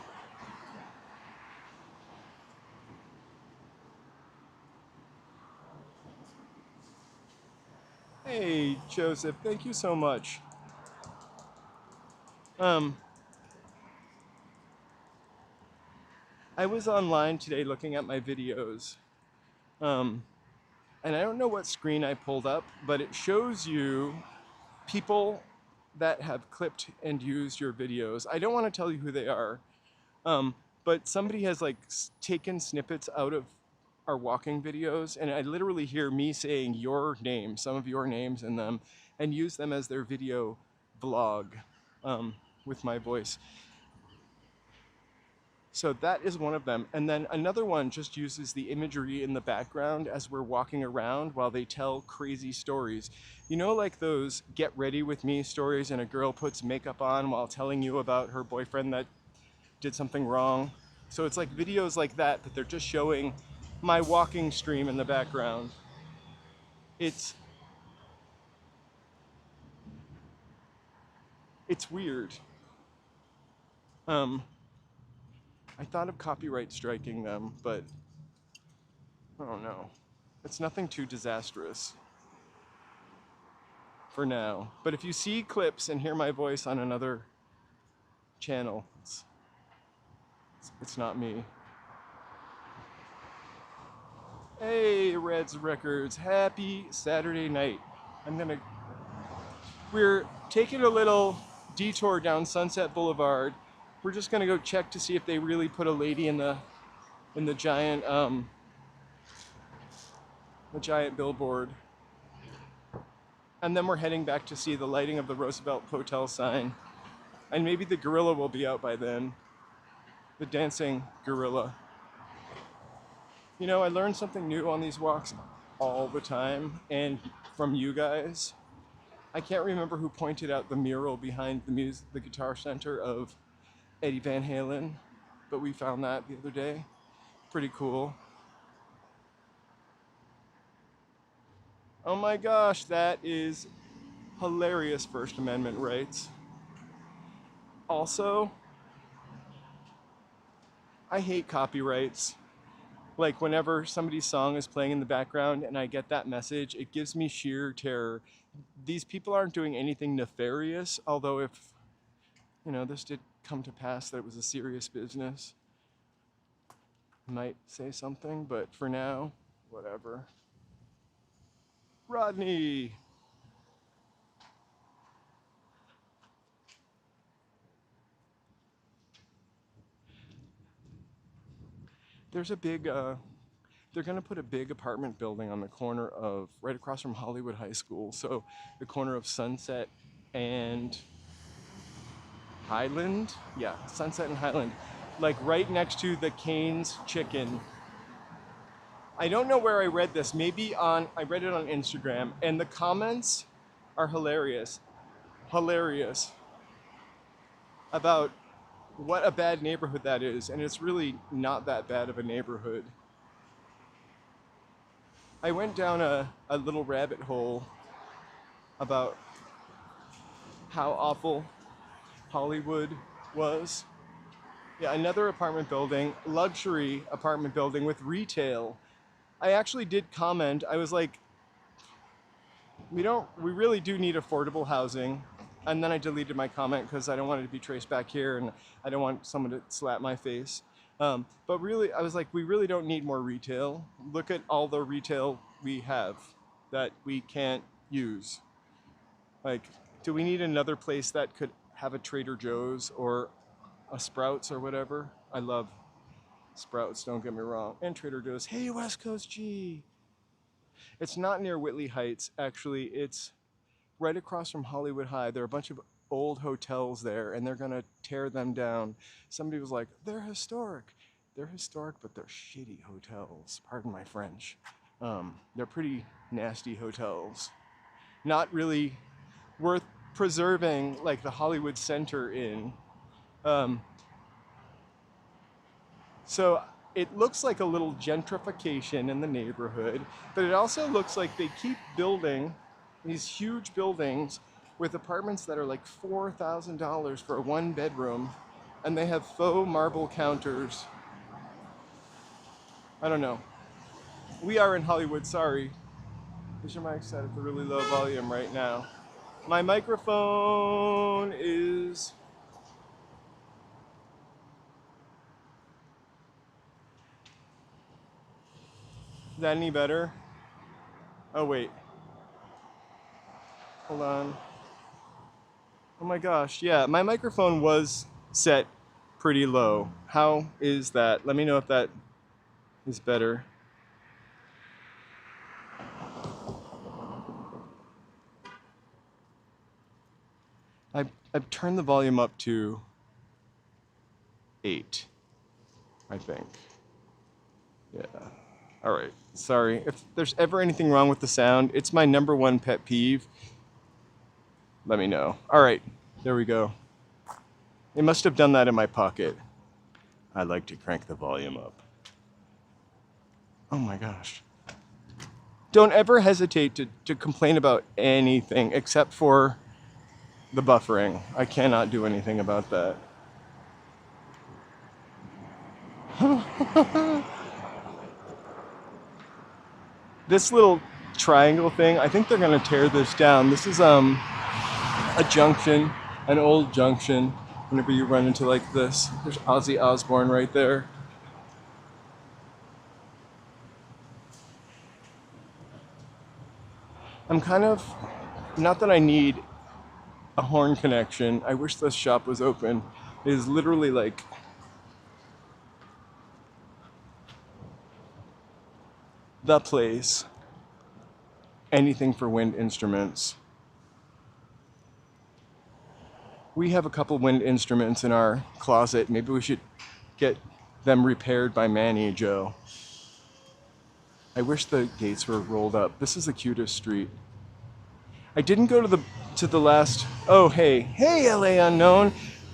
Hey, Joseph, thank you so much. I was online today looking at my videos, and I don't know what screen I pulled up, but it shows you people that have clipped and used your videos. I don't want to tell you who they are, but somebody has like taken snippets out of our walking videos, and I literally hear me saying your name, some of your names in them, and use them as their video vlog with my voice. So that is one of them. And then another one just uses the imagery in the background as we're walking around while they tell crazy stories. You know, like those get ready with me stories and a girl puts makeup on while telling you about her boyfriend that did something wrong. So it's like videos like that, but they're just showing my walking stream in the background. It's weird. I thought of copyright striking them, but I don't know. It's nothing too disastrous for now. But if you see clips and hear my voice on another channel, it's not me. Hey, Reds Records, happy Saturday night. We're taking a little detour down Sunset Boulevard. We're just gonna go check to see if they really put a lady in the giant billboard. And then we're heading back to see the lighting of the Roosevelt Hotel sign. And maybe the gorilla will be out by then. The dancing gorilla. You know, I learn something new on these walks all the time, and from you guys. I can't remember who pointed out the mural behind the Guitar Center of Eddie Van Halen, but we found that the other day. Pretty cool. Oh my gosh, that is hilarious First Amendment rights. Also, I hate copyrights. Like whenever somebody's song is playing in the background and I get that message, it gives me sheer terror. These people aren't doing anything nefarious, although if, you know, this did come to pass that it was a serious business, I might say something, but for now, whatever. Rodney! There's a big, they're gonna put a big apartment building on the corner of, right across from Hollywood High School. So the corner of Sunset and Highland? Yeah, Sunset and Highland. Like right next to the Cane's Chicken. I don't know where I read this. I read it on Instagram, and the comments are hilarious. Hilarious. About what a bad neighborhood that is, and it's really not that bad of a neighborhood. I went down a little rabbit hole about how awful Hollywood was. Yeah, another apartment building, luxury apartment building with retail. I actually did comment. I was like, we really do need affordable housing. And then I deleted my comment because I don't want it to be traced back here and I don't want someone to slap my face. But really, I was like, we really don't need more retail. Look at all the retail we have that we can't use. Like, do we need another place that could have a Trader Joe's or a Sprouts or whatever? I love Sprouts, don't get me wrong. And Trader Joe's. Hey, West Coast G. It's not near Whitley Heights, actually. It's right across from Hollywood High. There are a bunch of old hotels there, and they're gonna tear them down. Somebody was like, they're historic. They're historic, but they're shitty hotels. Pardon my French. They're pretty nasty hotels. Not really worth preserving like the Hollywood Center in. So it looks like a little gentrification in the neighborhood, but it also looks like they keep building these huge buildings with apartments that are like $4,000 for a one bedroom, and they have faux marble counters. I don't know. We are in Hollywood, sorry. Is your mic set at the really low volume right now? My microphone is... Is that any better? Oh wait. Hold on. Oh my gosh, yeah, my microphone was set pretty low. How is that? Let me know if that is better. I've turned the volume up to 8, I think. Yeah. All right. Sorry. If there's ever anything wrong with the sound, it's my #1 pet peeve. Let me know. All right. There we go. It must have done that in my pocket. I like to crank the volume up. Oh my gosh. Don't ever hesitate to complain about anything except for the buffering. I cannot do anything about that. This little triangle thing, I think they're gonna tear this down. This is a junction, an old junction. Whenever you run into like this, there's Ozzy Osbourne right there. I'm kind of, not that I need a horn connection. I wish this shop was open. It is literally like the place. Anything for wind instruments. We have a couple wind instruments in our closet. Maybe we should get them repaired by Manny Joe. I wish the gates were rolled up. This is the cutest street. I didn't go to the last, oh hey LA Unknown.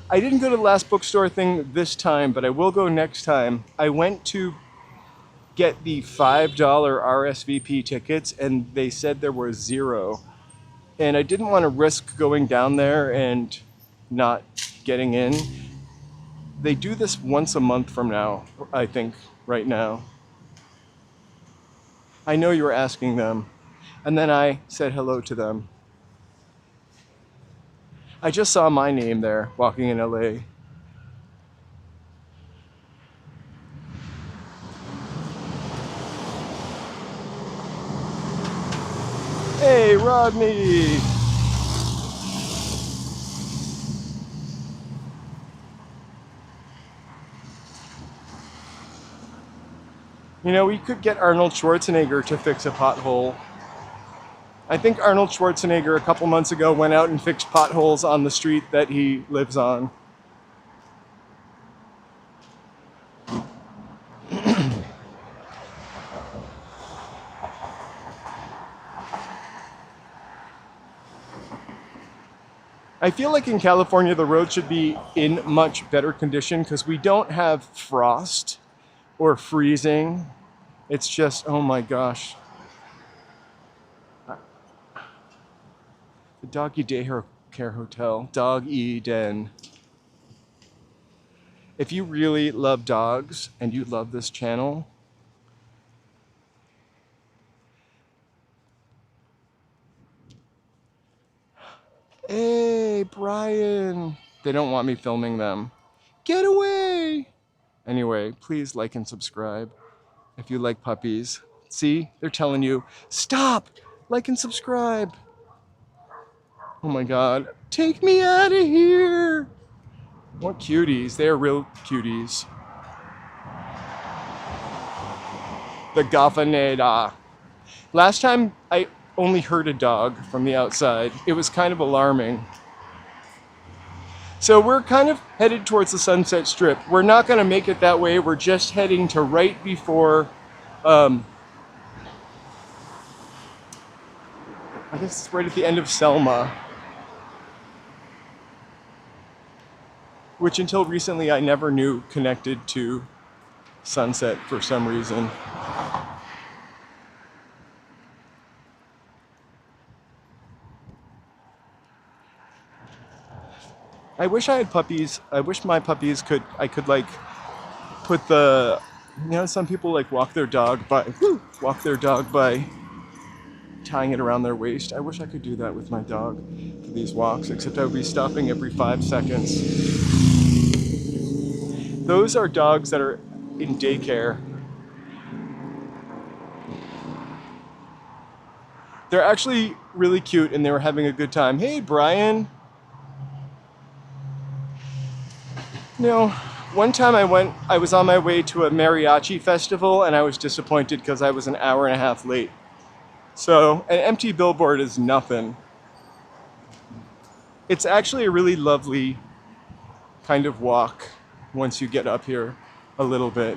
I didn't go to the last bookstore thing this time, but I will go next time. I went to get the $5 RSVP tickets and they said there were 0. And I didn't want to risk going down there and not getting in. They do this once a month from now, I think, right now. I know you were asking them. And then I said hello to them. I just saw my name there, walking in LA. Hey, Rodney! You know, we could get Arnold Schwarzenegger to fix a pothole. I think Arnold Schwarzenegger a couple months ago went out and fixed potholes on the street that he lives on. I feel like in California the roads should be in much better condition because we don't have frost or freezing. It's just, oh my gosh. The doggy Care Hotel, Dog Den. If you really love dogs and you love this channel, hey, Brian. They don't want me filming them. Get away! Anyway, please like and subscribe if you like puppies. See, they're telling you, stop, like and subscribe. Oh my God, take me out of here. What cuties, they're real cuties. The Gafaneda. Last time I only heard a dog from the outside. It was kind of alarming. So we're kind of headed towards the Sunset Strip. We're not gonna make it that way. We're just heading to right before, I guess it's right at the end of Selma. Which until recently I never knew connected to Sunset for some reason. I wish I had puppies. I wish my puppies I could like put the, you know, some people like walk their dog by tying it around their waist. I wish I could do that with my dog for these walks, except I would be stopping every 5 seconds. Those are dogs that are in daycare. They're actually really cute and they were having a good time. Hey, Brian. You know, one time I was on my way to a mariachi festival and I was disappointed because I was an hour and a half late. So an empty billboard is nothing. It's actually a really lovely kind of walk once you get up here a little bit.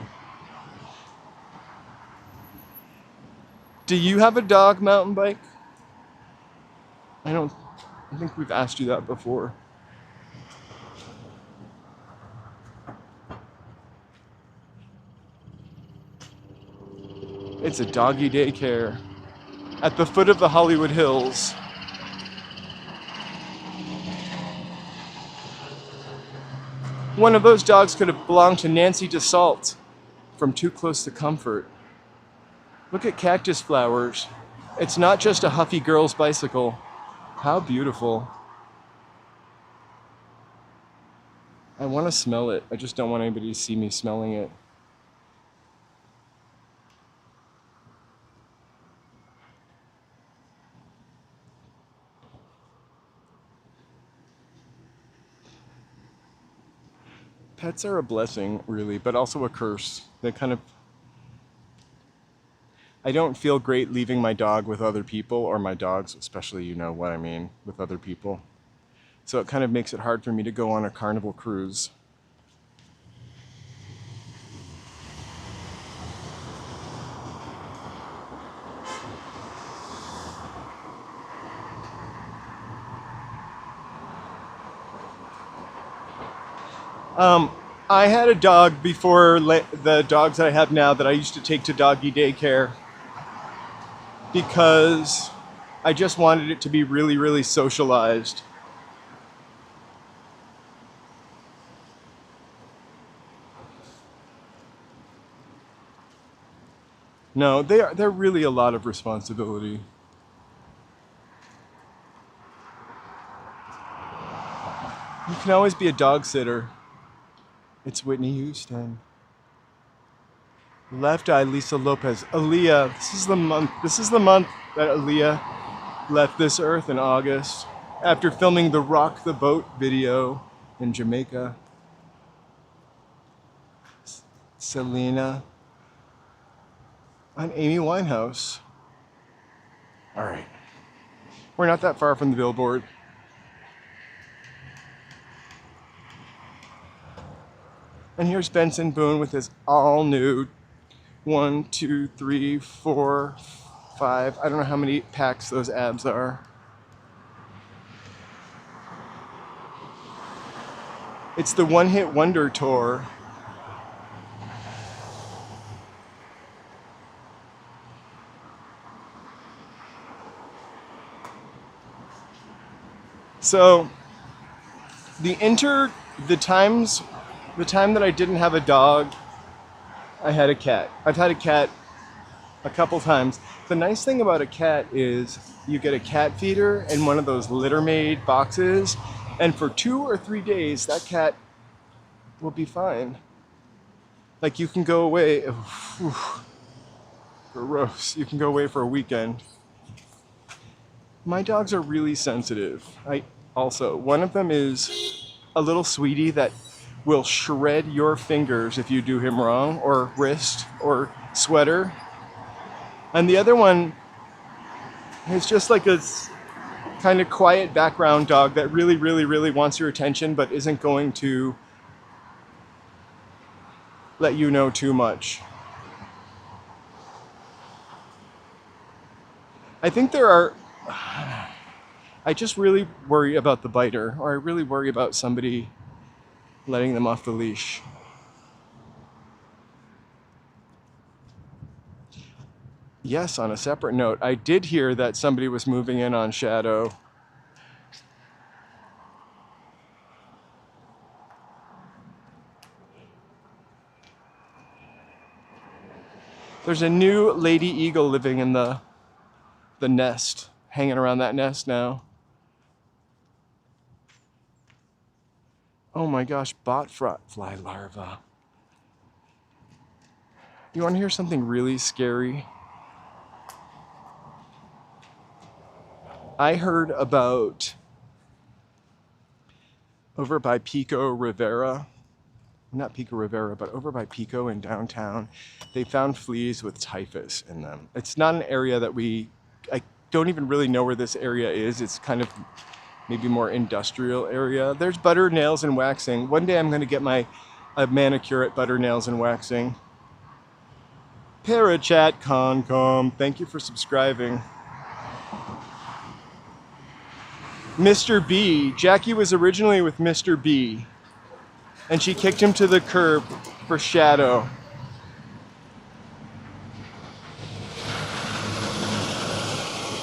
Do you have a dog mountain bike? I think we've asked you that before. It's a doggy daycare at the foot of the Hollywood Hills. One of those dogs could have belonged to Nancy DeSalt from Too Close to Comfort. Look at cactus flowers. It's not just a huffy girl's bicycle. How beautiful. I want to smell it. I just don't want anybody to see me smelling it. Pets are a blessing, really, but also a curse. They kind of... I don't feel great leaving my dog with other people, or my dogs, especially, you know what I mean, with other people. So it kind of makes it hard for me to go on a carnival cruise. I had a dog before the dogs that I have now that I used to take to doggy daycare because I just wanted it to be really, really socialized. No, they're really a lot of responsibility. You can always be a dog sitter. It's Whitney Houston. Left Eye, Lisa Lopez. Aaliyah, this is the month that Aaliyah left this earth in August after filming the Rock the Boat video in Jamaica. Selena. And Amy Winehouse. All right. We're not that far from the billboard. And here's Benson Boone with his all new 1, 2, 3, 4, 5. I don't know how many packs those abs are. It's the One Hit Wonder tour. So the times, the time that I didn't have a dog, I had a cat. I've had a cat a couple times. The nice thing about a cat is you get a cat feeder in one of those litter-made boxes, and for 2 or 3 days, that cat will be fine. Like you can go away, gross. You can go away for a weekend. My dogs are really sensitive. One of them is a little sweetie that will shred your fingers if you do him wrong, or wrist, or sweater. And the other one is just like a kind of quiet background dog that really, really, really wants your attention, but isn't going to let you know too much. I think I just really worry about the biter, or I really worry about somebody letting them off the leash. Yes, on a separate note, I did hear that somebody was moving in on Shadow. There's a new lady eagle living in the nest, hanging around that nest now. Oh my gosh, fly larva. You want to hear something really scary? I heard about over by Pico Rivera, not Pico Rivera, but over by Pico in downtown, they found fleas with typhus in them. It's not an area that I don't even really know where this area is. It's kind of maybe more industrial area. There's butter, nails, and waxing. One day I'm going to get a manicure at butter, nails, and waxing. Parachat Concom, thank you for subscribing. Mr. B. Jackie was originally with Mr. B, and she kicked him to the curb for Shadow.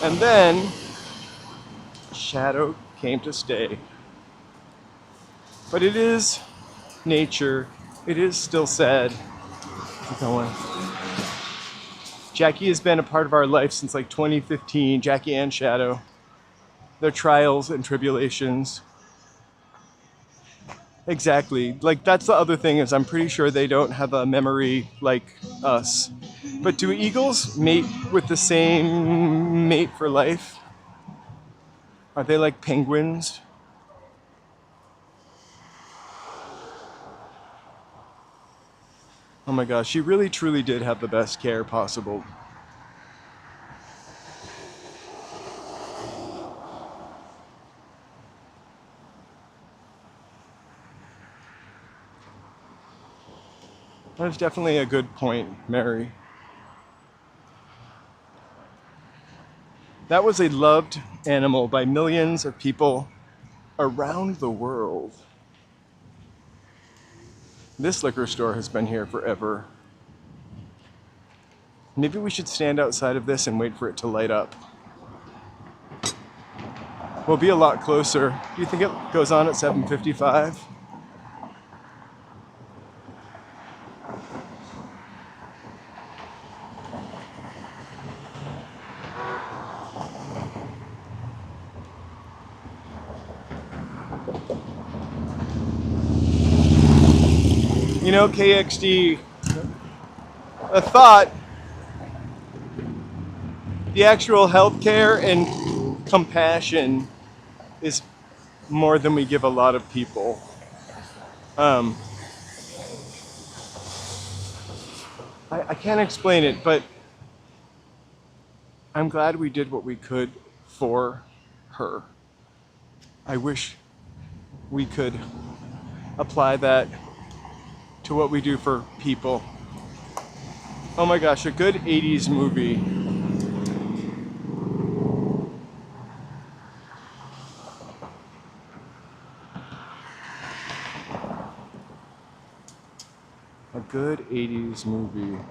And then Shadow came to stay. But it is nature. It is still sad. Keep going. Jackie has been a part of our life since like 2015, Jackie and Shadow. Their trials and tribulations. Exactly. Like that's the other thing, is I'm pretty sure they don't have a memory like us. But do eagles mate with the same mate for life? Are they like penguins? Oh my gosh, she really truly did have the best care possible. That is definitely a good point, Mary. That was a loved animal by millions of people around the world. This liquor store has been here forever. Maybe we should stand outside of this and wait for it to light up. We'll be a lot closer. Do you think it goes on at 7:55? You know, KXD, a thought, the actual healthcare and compassion is more than we give a lot of people. I can't explain it, but I'm glad we did what we could for her. I wish we could apply that to what we do for people. Oh my gosh, a good 80s movie. A good 80s movie.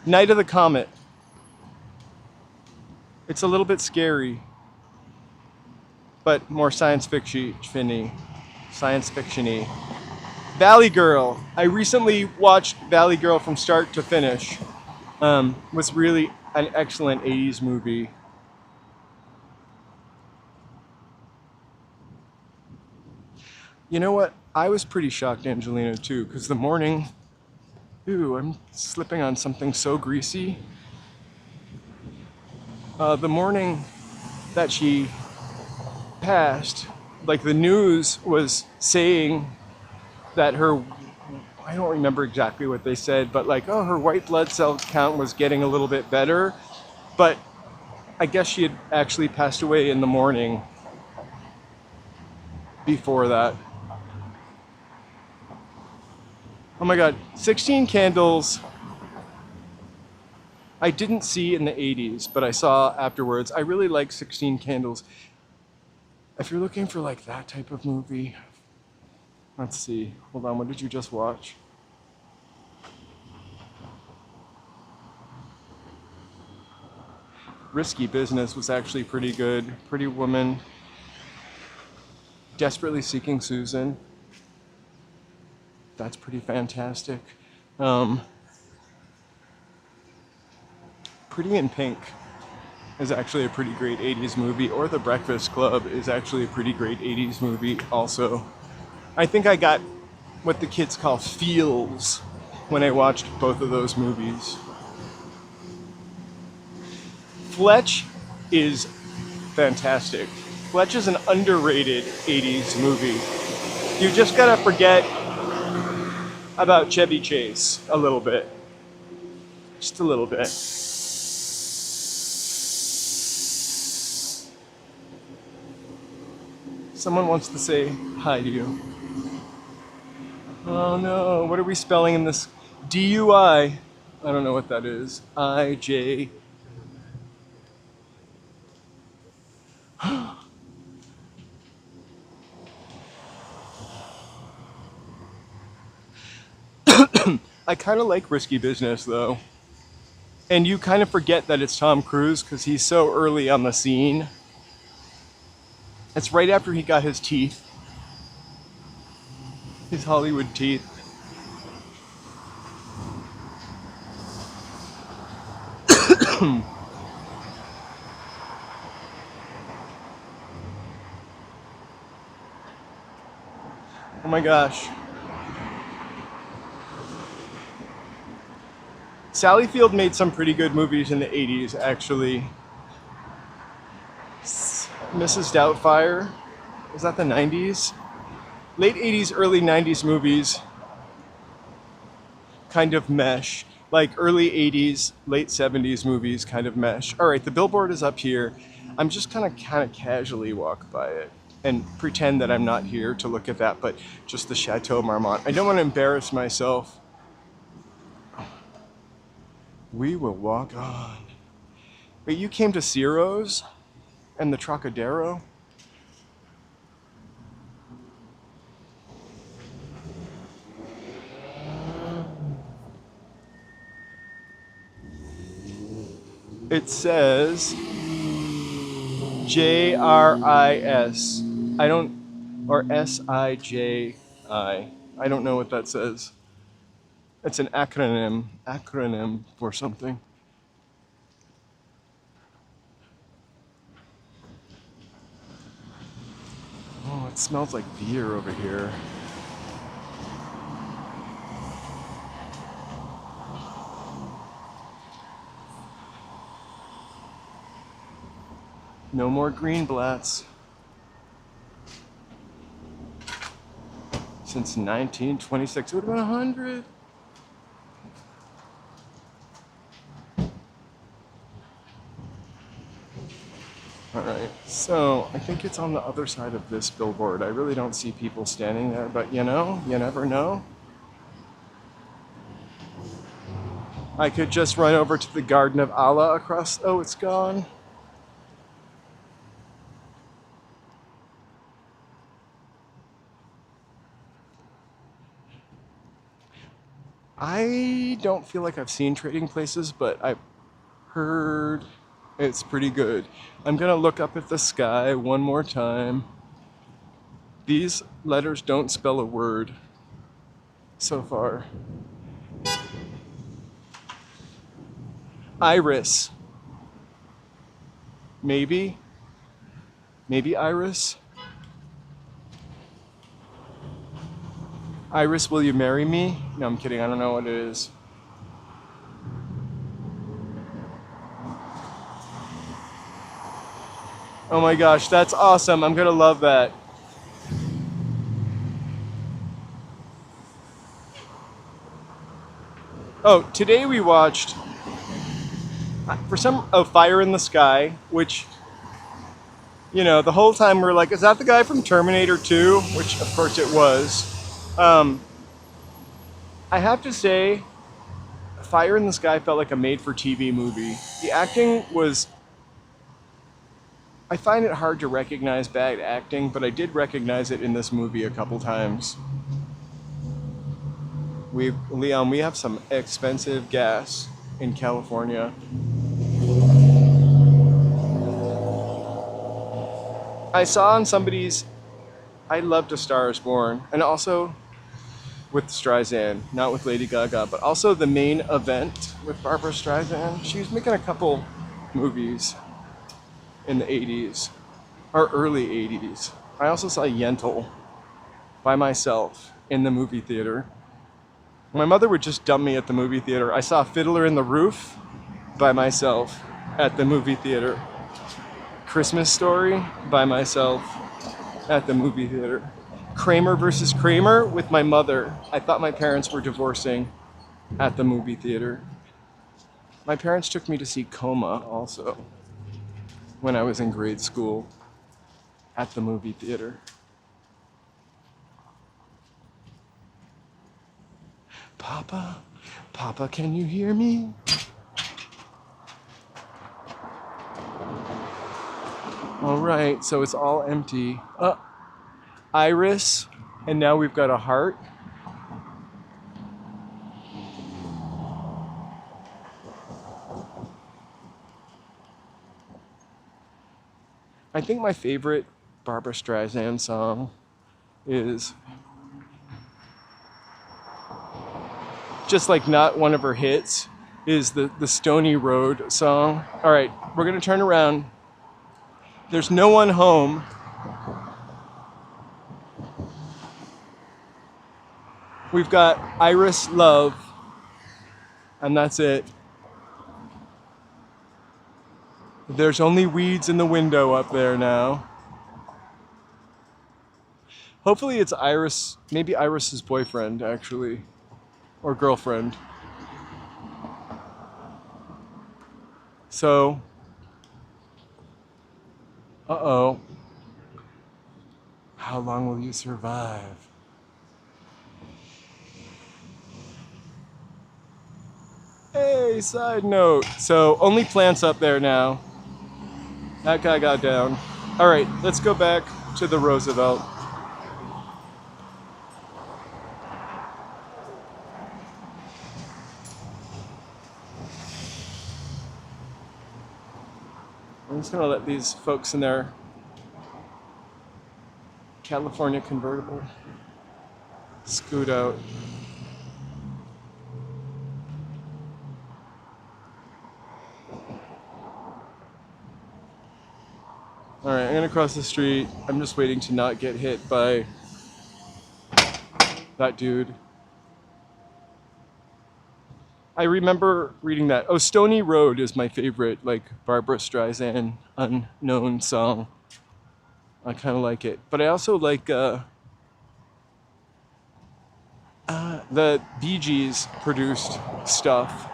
Night of the Comet. It's a little bit scary. but more science fiction-y. Science fiction-y. Valley Girl. I recently watched Valley Girl from start to finish. Was really an excellent 80s movie. You know what? I was pretty shocked, Angelina, too, because the morning... Ooh, I'm slipping on something so greasy. The morning that she passed, like the news was saying that her... I don't remember exactly what they said, but like, oh, her white blood cell count was getting a little bit better. But I guess she had actually passed away in the morning before that. Oh my God, 16 Candles. I didn't see in the 80s, but I saw afterwards. I really like 16 Candles. If you're looking for like that type of movie, let's see. Hold on, what did you just watch? Risky Business was actually pretty good. Pretty Woman. Desperately Seeking Susan. That's pretty fantastic. Pretty in Pink is actually a pretty great 80s movie, or The Breakfast Club is actually a pretty great 80s movie also. I think I got what the kids call feels when I watched both of those movies. Fletch is fantastic. Fletch is an underrated 80s movie. You just gotta forget about Chevy Chase a little bit. Just a little bit. Someone wants to say hi to you. Oh no, what are we spelling in this? DUI. I don't know what that is. IJ. I kind of like Risky Business though. And you kind of forget that it's Tom Cruise because he's so early on the scene. It's right after he got his teeth. His Hollywood teeth. Oh my gosh. Sally Field made some pretty good movies in the 80s, actually. Mrs. Doubtfire. Was that the 90s? Late 80s, early 90s movies kind of mesh. Like early 80s, late 70s movies kind of mesh. All right, the billboard is up here. I'm just kind of casually walk by it and pretend that I'm not here to look at that, but just the Chateau Marmont. I don't want to embarrass myself. We will walk on. Wait, you came to Ciro's and the Trocadero? It says JRIS. I don't, or SIJI. I don't know what that says. It's an acronym for something. Oh, it smells like beer over here. No more Greenblatts. Since 1926, it would have been 100. All right, so I think it's on the other side of this billboard. I really don't see people standing there, but you know, you never know. I could just run over to the Garden of Allah across. Oh, it's gone. I don't feel like I've seen Trading Places, but I've heard It's pretty good. I'm gonna look up at the sky one more time. These letters don't spell a word so far. Iris. Maybe? Maybe Iris? Iris, will you marry me? No, I'm kidding. I don't know what it is. Oh my gosh, that's awesome. I'm gonna love that. Oh, today we watched Fire in the Sky, which, you know, the whole time we're like, is that the guy from Terminator 2? Which of course it was. I have to say, Fire in the Sky felt like a made-for-TV movie. The acting was... I find it hard to recognize bad acting, but I did recognize it in this movie a couple times. Leon, we have some expensive gas in California. I saw on somebody's... I loved A Star Is Born, and also with Streisand, not with Lady Gaga, but also The Main Event with Barbara Streisand. She was making a couple movies in the 80s, or early 80s. I also saw Yentl by myself in the movie theater. My mother would just dump me at the movie theater. I saw Fiddler in the Roof by myself at the movie theater. Christmas Story by myself at the movie theater. Kramer versus Kramer with my mother. I thought my parents were divorcing at the movie theater. My parents took me to see Coma also when I was in grade school at the movie theater. Papa, Papa, can you hear me? All right, so it's all empty. Iris, and now we've got a heart. I think my favorite Barbara Streisand song is just like not one of her hits, is the Stony Road song. All right, we're gonna turn around. There's no one home. We've got Iris Love, and that's it. There's only weeds in the window up there now. Hopefully it's Iris, maybe Iris's boyfriend actually, or girlfriend. So, uh-oh. How long will you survive? Hey, side note. So, only plants up there now. That guy got down. All right, let's go back to the Roosevelt. I'm just gonna let these folks in their California convertible scoot out. All right, I'm gonna cross the street. I'm just waiting to not get hit by that dude. I remember reading that. Oh, Stony Road is my favorite, like Barbara Streisand unknown song. I kind of like it, but I also like the Bee Gees produced stuff.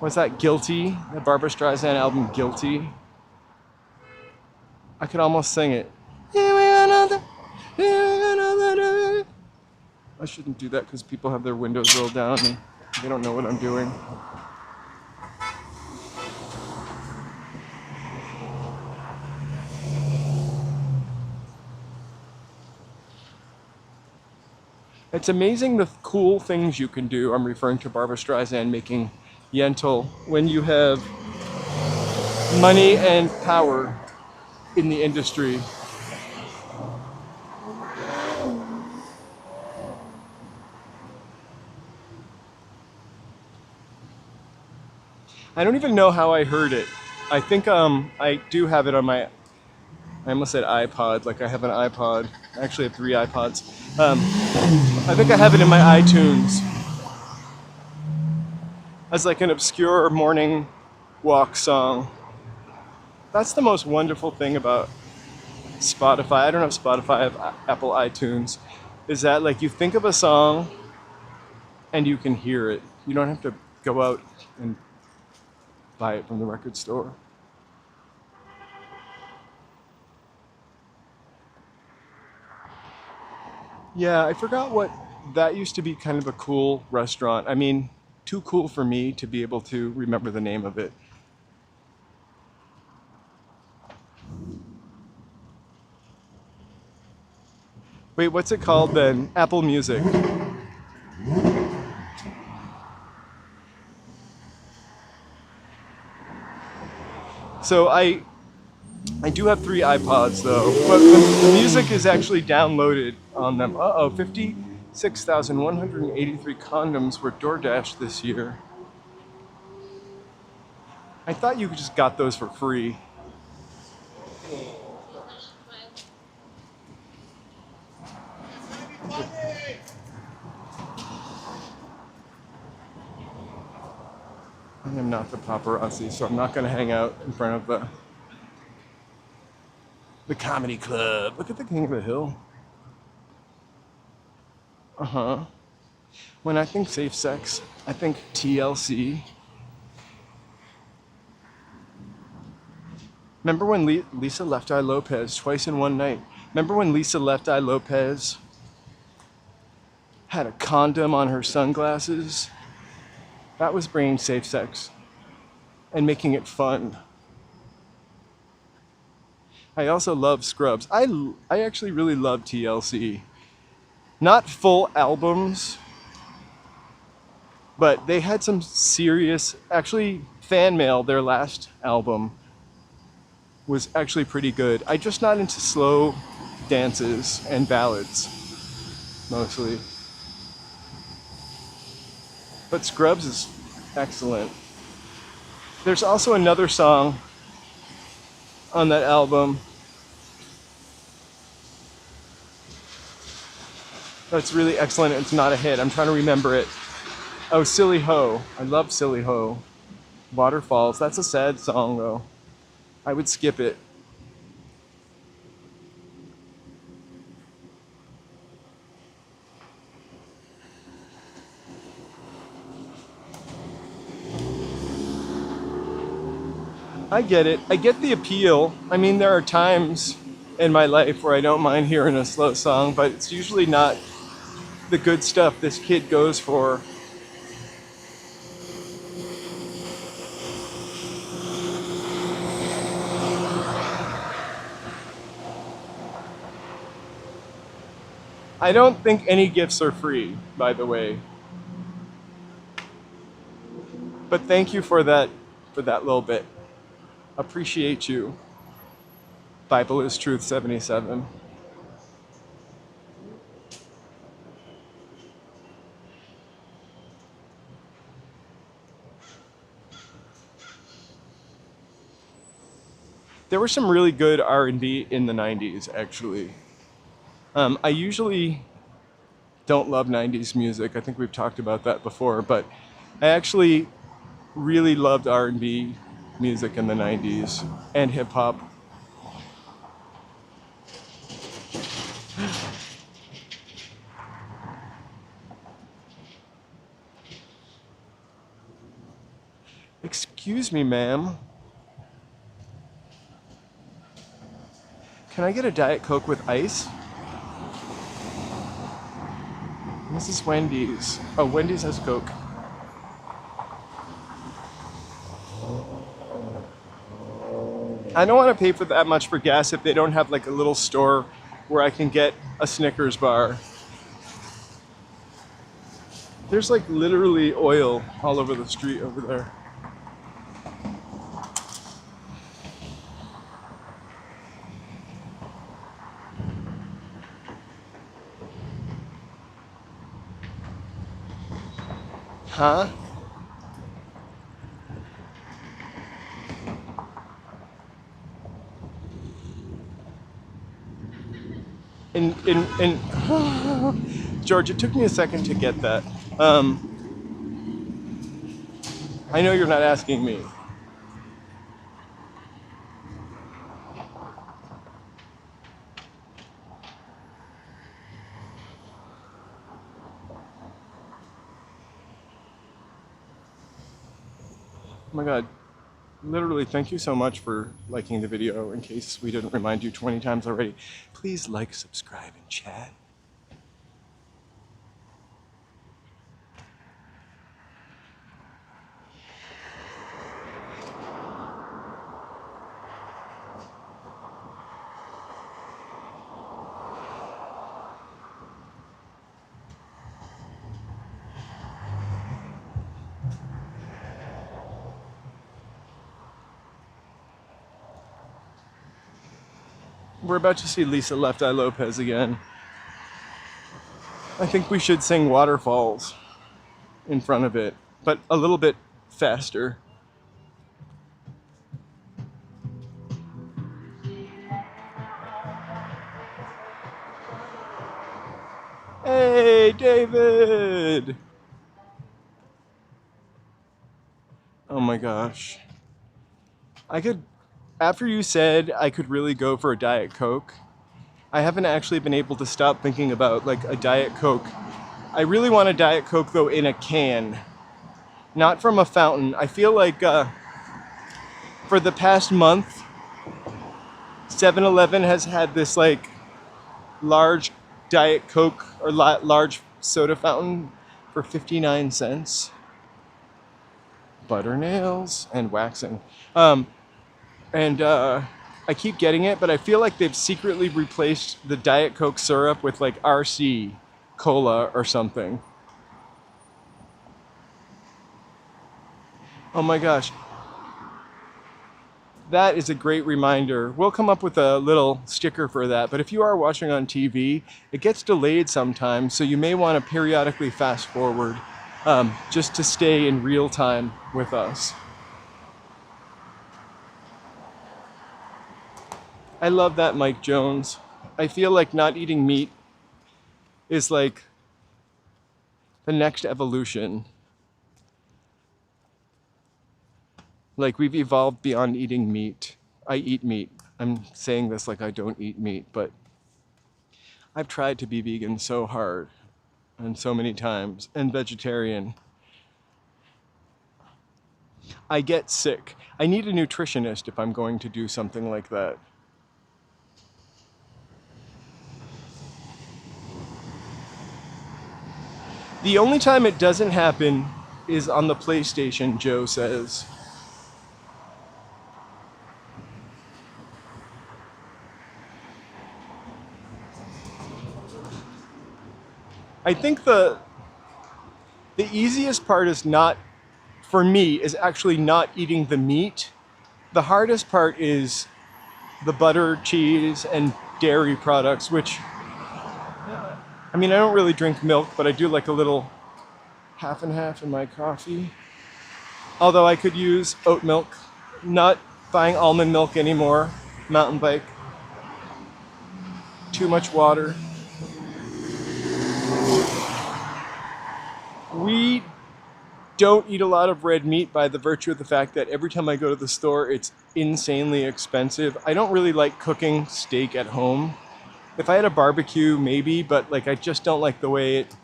What's that? Guilty? The Barbara Streisand album, Guilty. I could almost sing it. I shouldn't do that because people have their windows rolled down and they don't know what I'm doing. It's amazing the cool things you can do. I'm referring to Barbara Streisand making Yentl when you have money and power in the industry. I don't even know how I heard it. I think I do have it on my, I almost said iPod, like I have an iPod. I actually have 3 iPods. I think I have it in my iTunes as like an obscure morning walk song. That's the most wonderful thing about Spotify. I don't have Spotify, I have Apple iTunes. Is that like you think of a song and you can hear it. You don't have to go out and buy it from the record store. Yeah, I forgot what that used to be kind of a cool restaurant. I mean, too cool for me to be able to remember the name of it. Wait, what's it called then? Apple Music. So I do have 3 iPods though, but the music is actually downloaded on them. 56,183 condoms were DoorDash this year. I thought you just got those for free. I am not the paparazzi, so I'm not going to hang out in front of the comedy club. Look at the King of the Hill. Uh-huh. When I think safe sex, I think TLC. Remember when Lisa Left Eye Lopez, twice in one night? Remember when Lisa Left Eye Lopez had a condom on her sunglasses? That was bringing safe sex and making it fun. I also love Scrubs. I actually really love TLC. Not full albums, but they had some serious, actually Fan Mail, their last album, was actually pretty good. I'm just not into slow dances and ballads, mostly. But Scrubs is excellent. There's also another song on that album that's really excellent. It's not a hit. I'm trying to remember it. Oh, Silly Ho. I love Silly Ho. Waterfalls. That's a sad song, though. I would skip it. I get it. I get the appeal. I mean, there are times in my life where I don't mind hearing a slow song, but it's usually not the good stuff this kid goes for. I don't think any gifts are free, by the way. But thank you for that little bit. Appreciate you. Bible is Truth 77. There was some really good R&B in the 90s, actually. I usually don't love 90s music. I think we've talked about that before, but I actually really loved R&B music in the 90s and hip hop. Excuse me, ma'am. Can I get a Diet Coke with ice? This is Wendy's. Oh, Wendy's has Coke. I don't want to pay for that much for gas if they don't have like a little store where I can get a Snickers bar. There's like literally oil all over the street over there. Huh? And George, it took me a second to get that. I know you're not asking me. Oh my God. Literally, thank you so much for liking the video. In case we didn't remind you 20 times already, please like, subscribe, and chat. We're about to see Lisa Left Eye Lopez again. I think we should sing Waterfalls in front of it, but a little bit faster. Hey, David! Oh my gosh. After you said I could really go for a Diet Coke, I haven't actually been able to stop thinking about like a Diet Coke. I really want a Diet Coke though in a can, not from a fountain. I feel like for the past month, 7-Eleven has had this like large Diet Coke or large soda fountain for 59 cents. Butter nails and waxing. I keep getting it, but I feel like they've secretly replaced the Diet Coke syrup with like RC cola or something. Oh my gosh. That is a great reminder. We'll come up with a little sticker for that, but if you are watching on TV, it gets delayed sometimes, so you may want to periodically fast forward just to stay in real time with us. I love that, Mike Jones. I feel like not eating meat is like the next evolution. Like we've evolved beyond eating meat. I eat meat. I'm saying this like I don't eat meat, but I've tried to be vegan so hard and so many times, and vegetarian. I get sick. I need a nutritionist if I'm going to do something like that. The only time it doesn't happen is on the PlayStation, Joe says. I think the easiest part is not, for me, is actually not eating the meat. The hardest part is the butter, cheese, and dairy products, which, I mean, I don't really drink milk, but I do like a little half and half in my coffee. Although I could use oat milk, not buying almond milk anymore, mountain bike. Too much water. We don't eat a lot of red meat by the virtue of the fact that every time I go to the store, it's insanely expensive. I don't really like cooking steak at home. If I had a barbecue, maybe, but like I just don't like the way it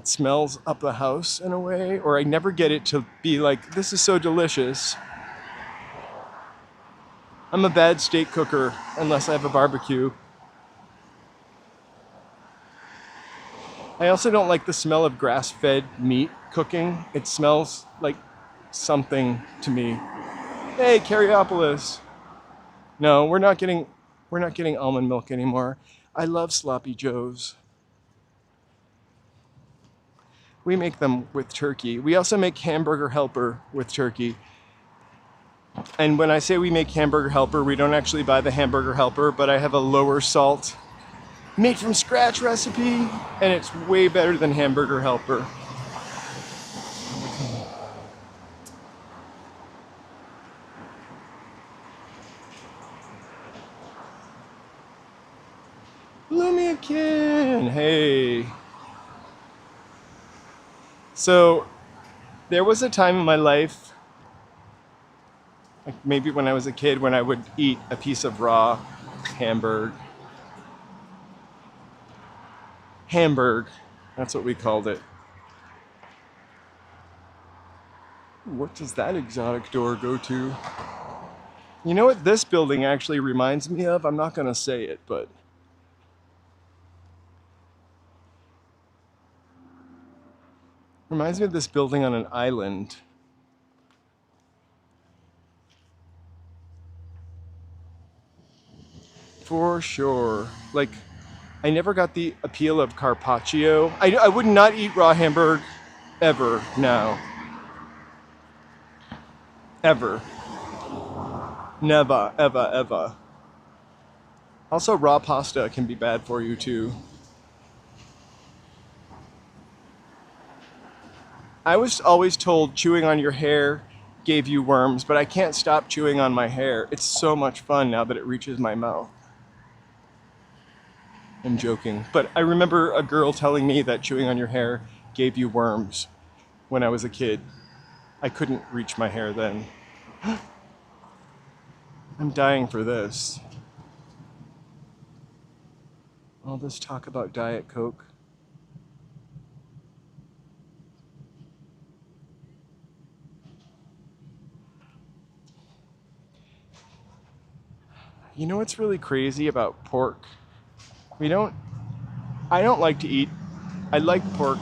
smells up the house in a way, or I never get it to be like, this is so delicious. I'm a bad steak cooker unless I have a barbecue. I also don't like the smell of grass-fed meat cooking. It smells like something to me. Hey, Carriopolis. No, we're not getting almond milk anymore. I love Sloppy Joes. We make them with turkey. We also make hamburger helper with turkey. And when I say we make hamburger helper, we don't actually buy the hamburger helper, but I have a lower salt made from scratch recipe, and it's way better than hamburger helper. Lumiakin, hey. So there was a time in my life, like maybe when I was a kid, when I would eat a piece of raw Hamburg, that's what we called it. What does that exotic door go to? You know what this building actually reminds me of? I'm not gonna say it, but reminds me of this building on an island. For sure. Like, I never got the appeal of carpaccio. I would not eat raw Hamburg ever now. Ever. Never, ever, ever. Also, raw pasta can be bad for you too. I was always told chewing on your hair gave you worms, but I can't stop chewing on my hair. It's so much fun now that it reaches my mouth. I'm joking. But I remember a girl telling me that chewing on your hair gave you worms when I was a kid. I couldn't reach my hair then. I'm dying for this. All this talk about Diet Coke. You know what's really crazy about pork? I don't like to eat, I like pork.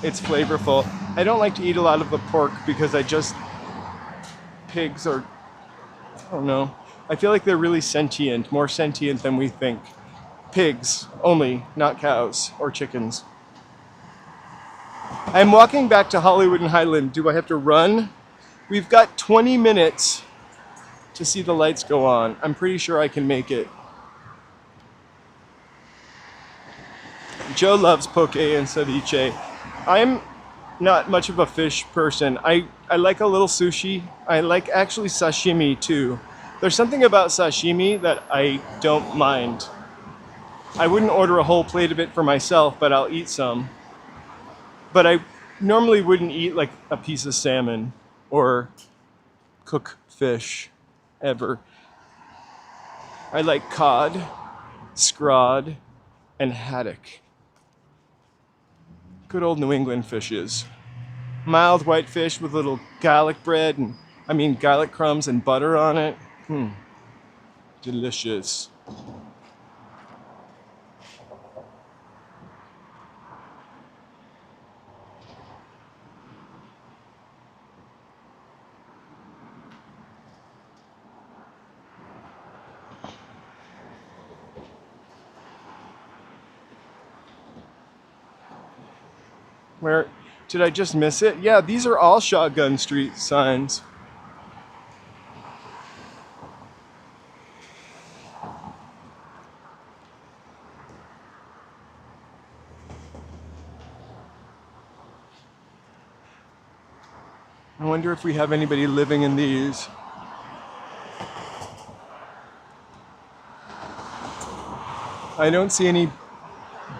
It's flavorful. I don't like to eat a lot of the pork because pigs are, I don't know. I feel like they're really sentient, more sentient than we think. Pigs only, not cows or chickens. I'm walking back to Hollywood and Highland. Do I have to run? We've got 20 minutes to see the lights go on. I'm pretty sure I can make it. Joe loves poke and ceviche. I'm not much of a fish person. I like a little sushi. I like actually sashimi too. There's something about sashimi that I don't mind. I wouldn't order a whole plate of it for myself, but I'll eat some. But I normally wouldn't eat like a piece of salmon or cook fish ever. I like cod, scrod, and haddock. Good old New England fishes. Mild white fish with little garlic bread garlic crumbs and butter on it. Delicious. Where did I just miss it? Yeah, these are all Shotgun Street signs. I wonder if we have anybody living in these. I don't see any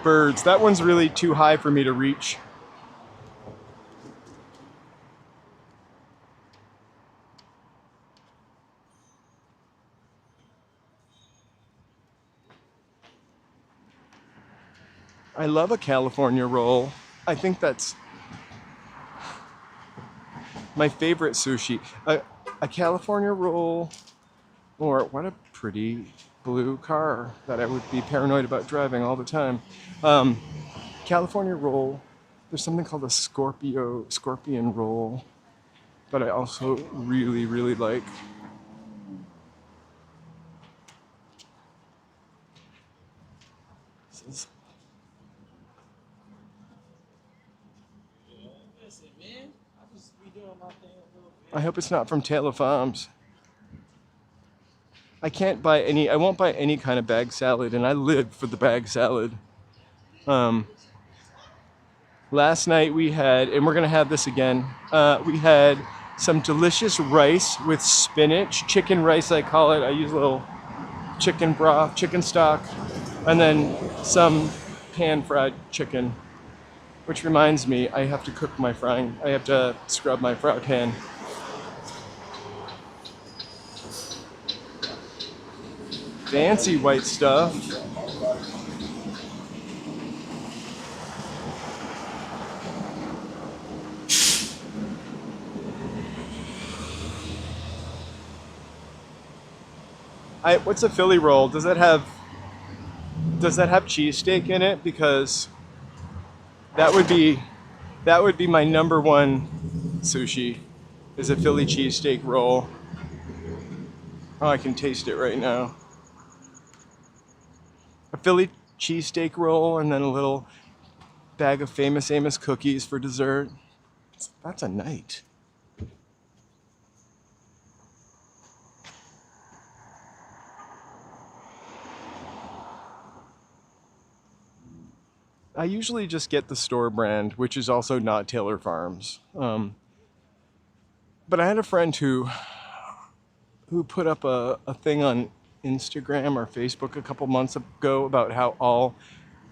birds. That one's really too high for me to reach. I love a California roll. I think that's my favorite sushi. A California roll, or what a pretty blue car that I would be paranoid about driving all the time. California roll. There's something called a scorpion roll that I also really, really like. This is I hope it's not from Taylor Farms. I won't buy any kind of bag salad, and I live for the bag salad. Last night we had, and we're gonna have this again, we had some delicious rice with spinach, chicken rice I call it. I use a little chicken broth, chicken stock, and then some pan-fried chicken. Which reminds me, I have to scrub my fry pan. Fancy white stuff. What's a Philly roll? Does that have cheesesteak in it? Because that would be my number one sushi, is a Philly cheesesteak roll. Oh, I can taste it right now. A Philly cheesesteak roll and then a little bag of Famous Amos cookies for dessert. That's a night. I usually just get the store brand, which is also not Taylor Farms. But I had a friend who put up a thing on Instagram or Facebook a couple months ago about how all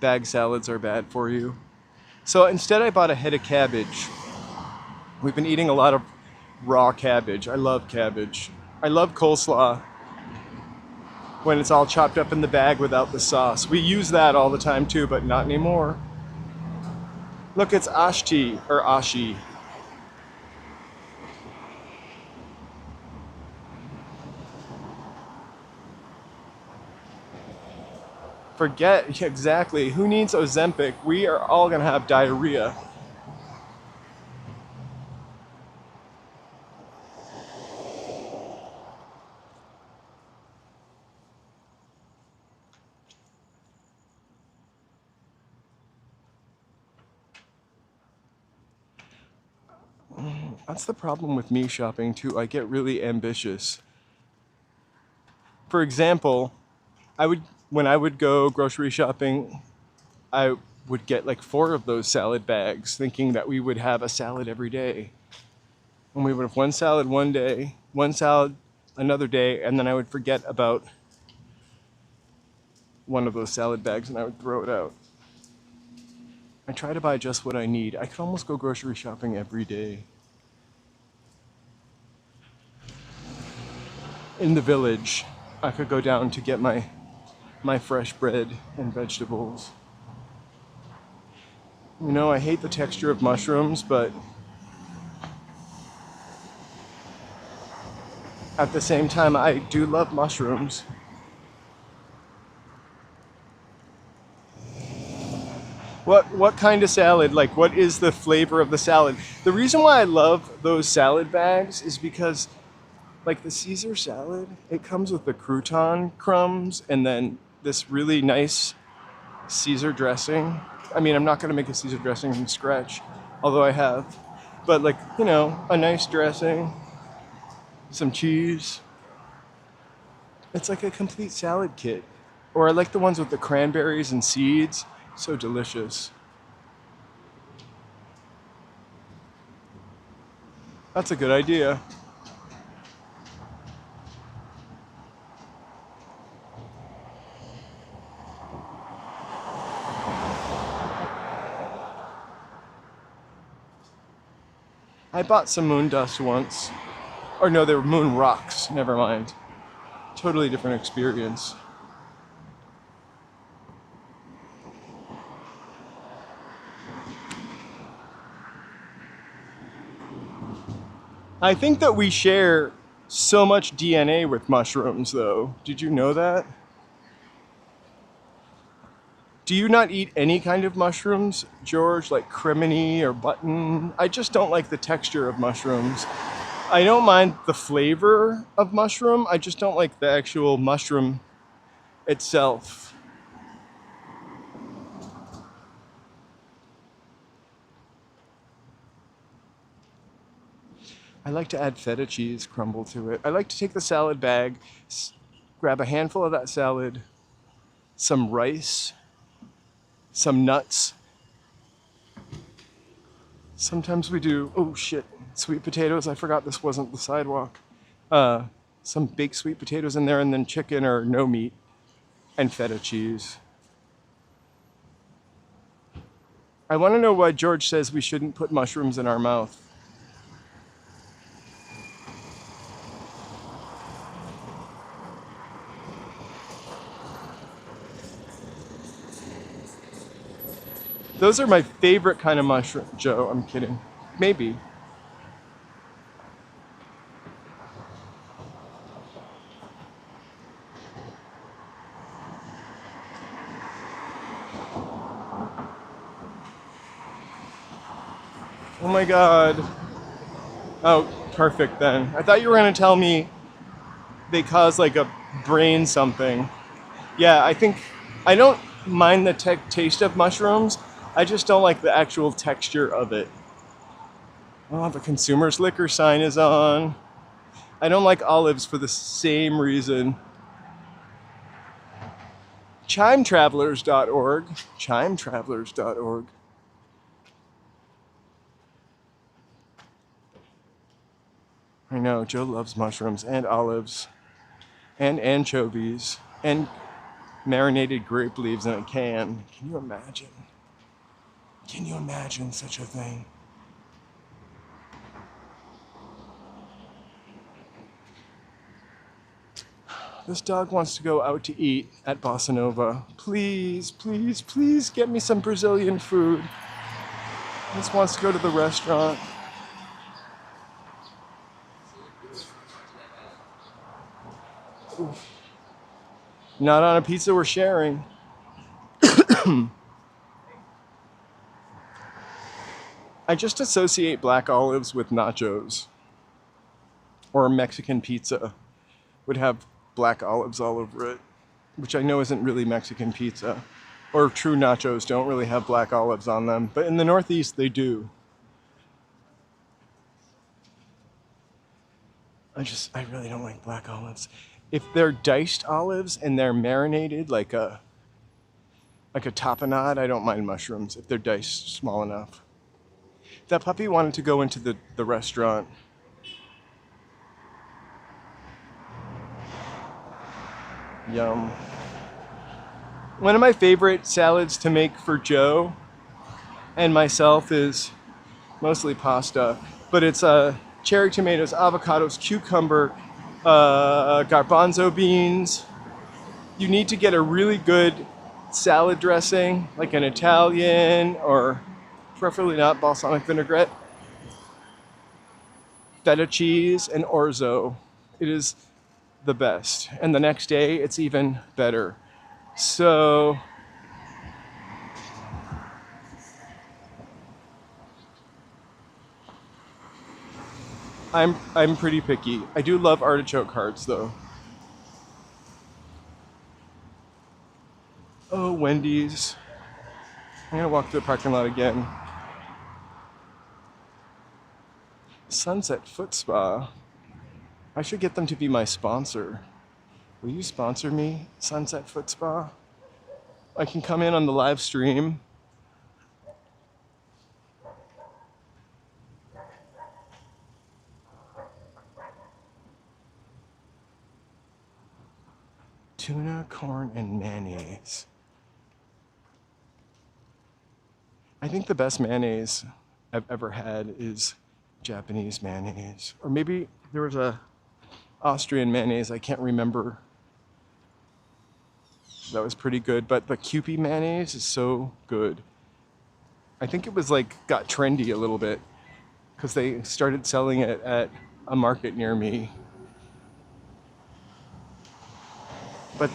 bag salads are bad for you. So instead I bought a head of cabbage. We've been eating a lot of raw cabbage. I love cabbage. I love coleslaw when it's all chopped up in the bag without the sauce. We use that all the time too, but not anymore. Look, it's Ashti or Ashi. Forget, exactly. Who needs Ozempic? We are all gonna have diarrhea. That's the problem with me shopping too. I get really ambitious. For example, when I would go grocery shopping, I would get like 4 of those salad bags, thinking that we would have a salad every day. And we would have one salad one day, one salad another day, and then I would forget about one of those salad bags and I would throw it out. I try to buy just what I need. I could almost go grocery shopping every day. In the village, I could go down to get my fresh bread and vegetables. You know, I hate the texture of mushrooms, but at the same time, I do love mushrooms. What kind of salad? Like, what is the flavor of the salad? The reason why I love those salad bags is because, like the Caesar salad, it comes with the crouton crumbs and then this really nice Caesar dressing. I mean, I'm not gonna make a Caesar dressing from scratch, although I have. But like, you know, a nice dressing, some cheese. It's like a complete salad kit. Or I like the ones with the cranberries and seeds. So delicious. That's a good idea. I bought some moon dust once. Or no, they were moon rocks. Never mind. Totally different experience. I think that we share so much DNA with mushrooms, though. Did you know that? Do you not eat any kind of mushrooms, George? Like criminy or button? I just don't like the texture of mushrooms. I don't mind the flavor of mushroom. I just don't like the actual mushroom itself. I like to add feta cheese crumble to it. I like to take the salad bag, grab a handful of that salad, some rice, some nuts. Sometimes we do, oh shit, sweet potatoes. I forgot this wasn't the sidewalk. Some baked sweet potatoes in there, and then chicken or no meat and feta cheese. I want to know why George says we shouldn't put mushrooms in our mouth. Those are my favorite kind of mushroom, Joe. I'm kidding. Maybe. Oh my God. Oh, perfect then. I thought you were going to tell me they cause like a brain something. Yeah, I don't mind the taste of mushrooms. I just don't like the actual texture of it. Oh, the consumer's liquor sign is on. I don't like olives for the same reason. Chimetravelers.org. Chimetravelers.org. I know, Joe loves mushrooms and olives and anchovies and marinated grape leaves in a can. Can you imagine? Can you imagine such a thing? This dog wants to go out to eat at Bossa Nova. Please, please, please get me some Brazilian food. This wants to go to the restaurant. Oof. Not on a pizza we're sharing. I just associate black olives with nachos. Or a Mexican pizza would have black olives all over it, which I know isn't really Mexican pizza. Or true nachos don't really have black olives on them, but in the Northeast they do. I really don't like black olives. If they're diced olives and they're marinated like a tapenade, I don't mind mushrooms if they're diced small enough. That puppy wanted to go into the restaurant. Yum. One of my favorite salads to make for Joe and myself is mostly pasta, but it's cherry tomatoes, avocados, cucumber, garbanzo beans. You need to get a really good salad dressing, like an Italian or preferably not balsamic vinaigrette, feta cheese, and orzo. It is the best. And the next day, it's even better. So I'm pretty picky. I do love artichoke hearts though. Oh, Wendy's. I'm gonna walk through the parking lot again. Sunset Foot Spa. I should get them to be my sponsor. Will you sponsor me, Sunset Foot Spa? I can come in on the live stream. Tuna, corn, and mayonnaise. I think the best mayonnaise I've ever had is Japanese mayonnaise. Or maybe there was a Austrian mayonnaise, I can't remember. That was pretty good, but the Kewpie mayonnaise is so good. I think it was got trendy a little bit because they started selling it at a market near me. But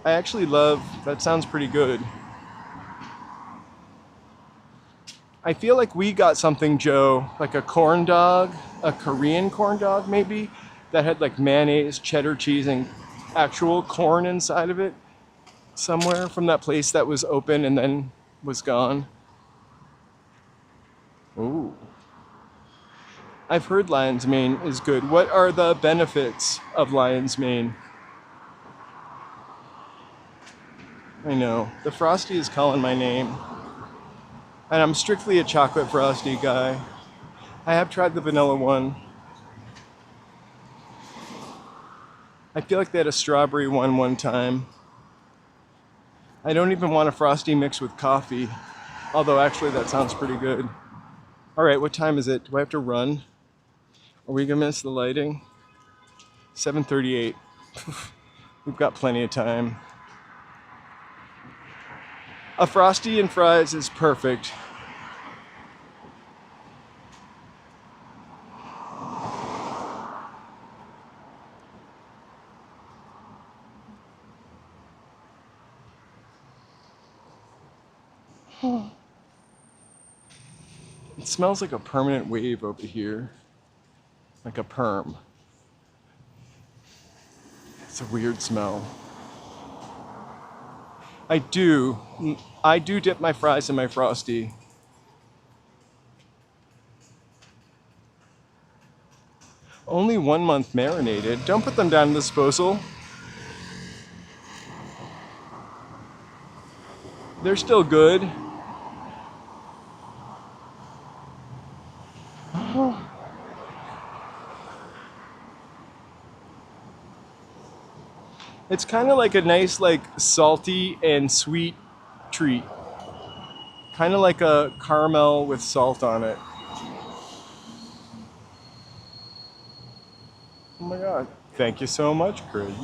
I actually that sounds pretty good. I feel like we got something, Joe, like a corn dog, a Korean corn dog maybe, that had mayonnaise, cheddar cheese, and actual corn inside of it somewhere from that place that was open and then was gone. Ooh. I've heard lion's mane is good. What are the benefits of lion's mane? I know. The Frosty is calling my name. And I'm strictly a chocolate Frosty guy. I have tried the vanilla one. I feel like they had a strawberry one time. I don't even want a Frosty mixed with coffee. Although actually that sounds pretty good. All right, what time is it? Do I have to run? Are we gonna miss the lighting? 7:38. We've got plenty of time. A Frosty and fries is perfect. It smells like a permanent wave over here. Like a perm. It's a weird smell. I do dip my fries in my Frosty. Only 1 month marinated. Don't put them down in disposal. They're still good. It's kind of like a nice, like, salty and sweet treat. Kind of like a caramel with salt on it. Oh my God. Thank you so much, Craig.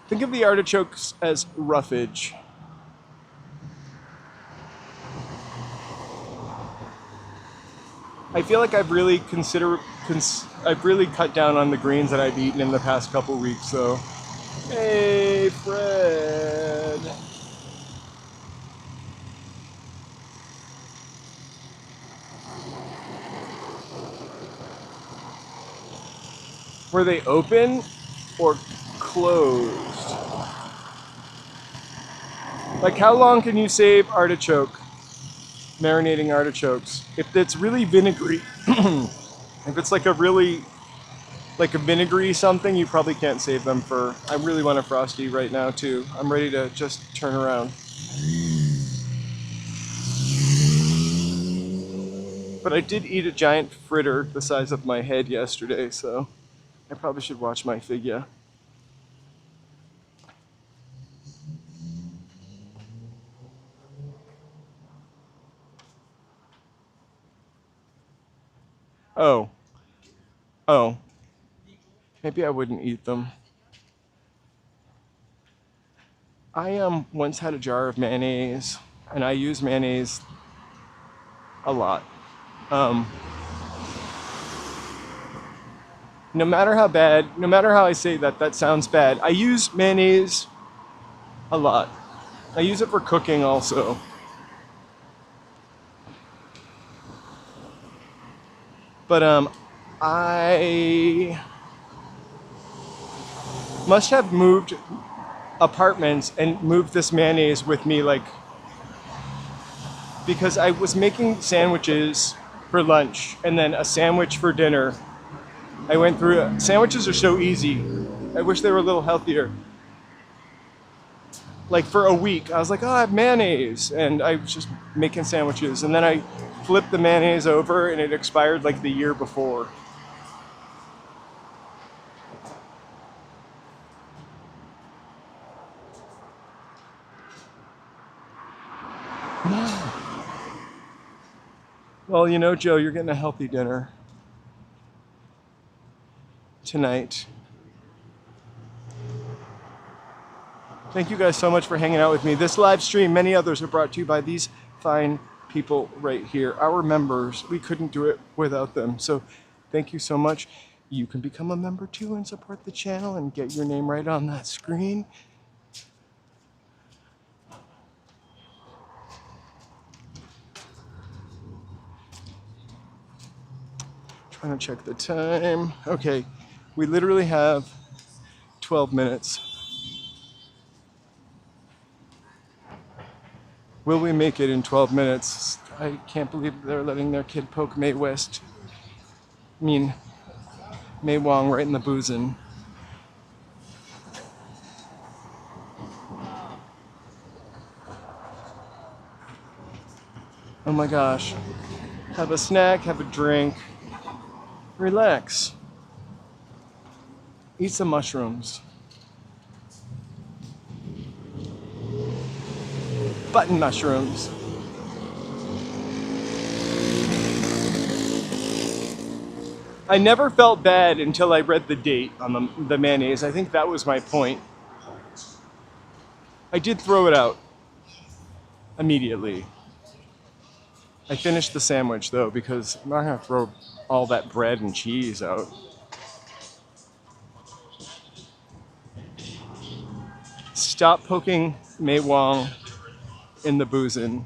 Think of the artichokes as roughage. I feel like I've really cut down on the greens that I've eaten in the past couple weeks, though. Hey, Fred. Were they open or closed? Like, how long can you save artichoke? Marinating artichokes. If it's really vinegary, if it's like a vinegary something, you probably can't save them for. I really want a Frosty right now too. I'm ready to just turn around. But I did eat a giant fritter the size of my head yesterday, so I probably should watch my figure. Oh, maybe I wouldn't eat them. I once had a jar of mayonnaise, and I use mayonnaise a lot. No matter how I say that sounds bad. I use mayonnaise a lot. I use it for cooking also. But I must have moved apartments and moved this mayonnaise with me, like, because I was making sandwiches for lunch and then a sandwich for dinner. I went through it. Sandwiches are so easy. I wish they were a little healthier. Like for a week, I was like, oh, I have mayonnaise. And I was just making sandwiches. And then I flipped the mayonnaise over and it expired like the year before. Well, you know, Joe, you're getting a healthy dinner tonight. Thank you guys so much for hanging out with me. This live stream, many others, are brought to you by these fine people right here. Our members, we couldn't do it without them. So thank you so much. You can become a member too and support the channel and get your name right on that screen. Trying to check the time. Okay, we literally have 12 minutes. Will we make it in 12 minutes? I can't believe they're letting their kid poke Mae West. Mae Wong right in the boozin'. Oh my gosh. Have a snack, have a drink, relax. Eat some mushrooms. Button mushrooms. I never felt bad until I read the date on the mayonnaise. I think that was my point. I did throw it out immediately. I finished the sandwich though because I'm not gonna throw all that bread and cheese out. Stop poking Mae Wong in the boozin'.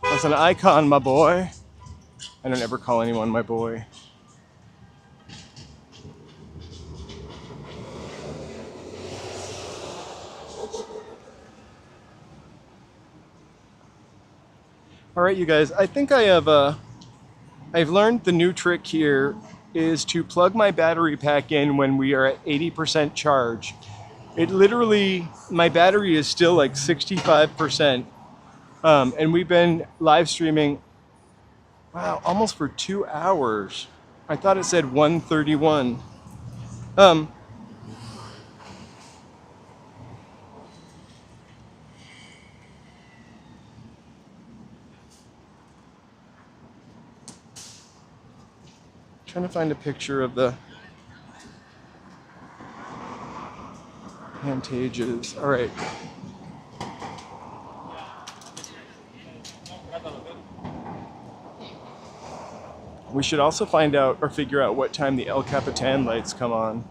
That's an icon, my boy. I don't ever call anyone my boy. All right, you guys, I think I've learned the new trick here is to plug my battery pack in when we are at 80% charge. It literally, my battery is still like 65%. And we've been live streaming, wow, almost for 2 hours. I thought it said 1:31. Trying to find a picture of the Pantages. All right. We should also find out or figure out what time the El Capitan lights come on.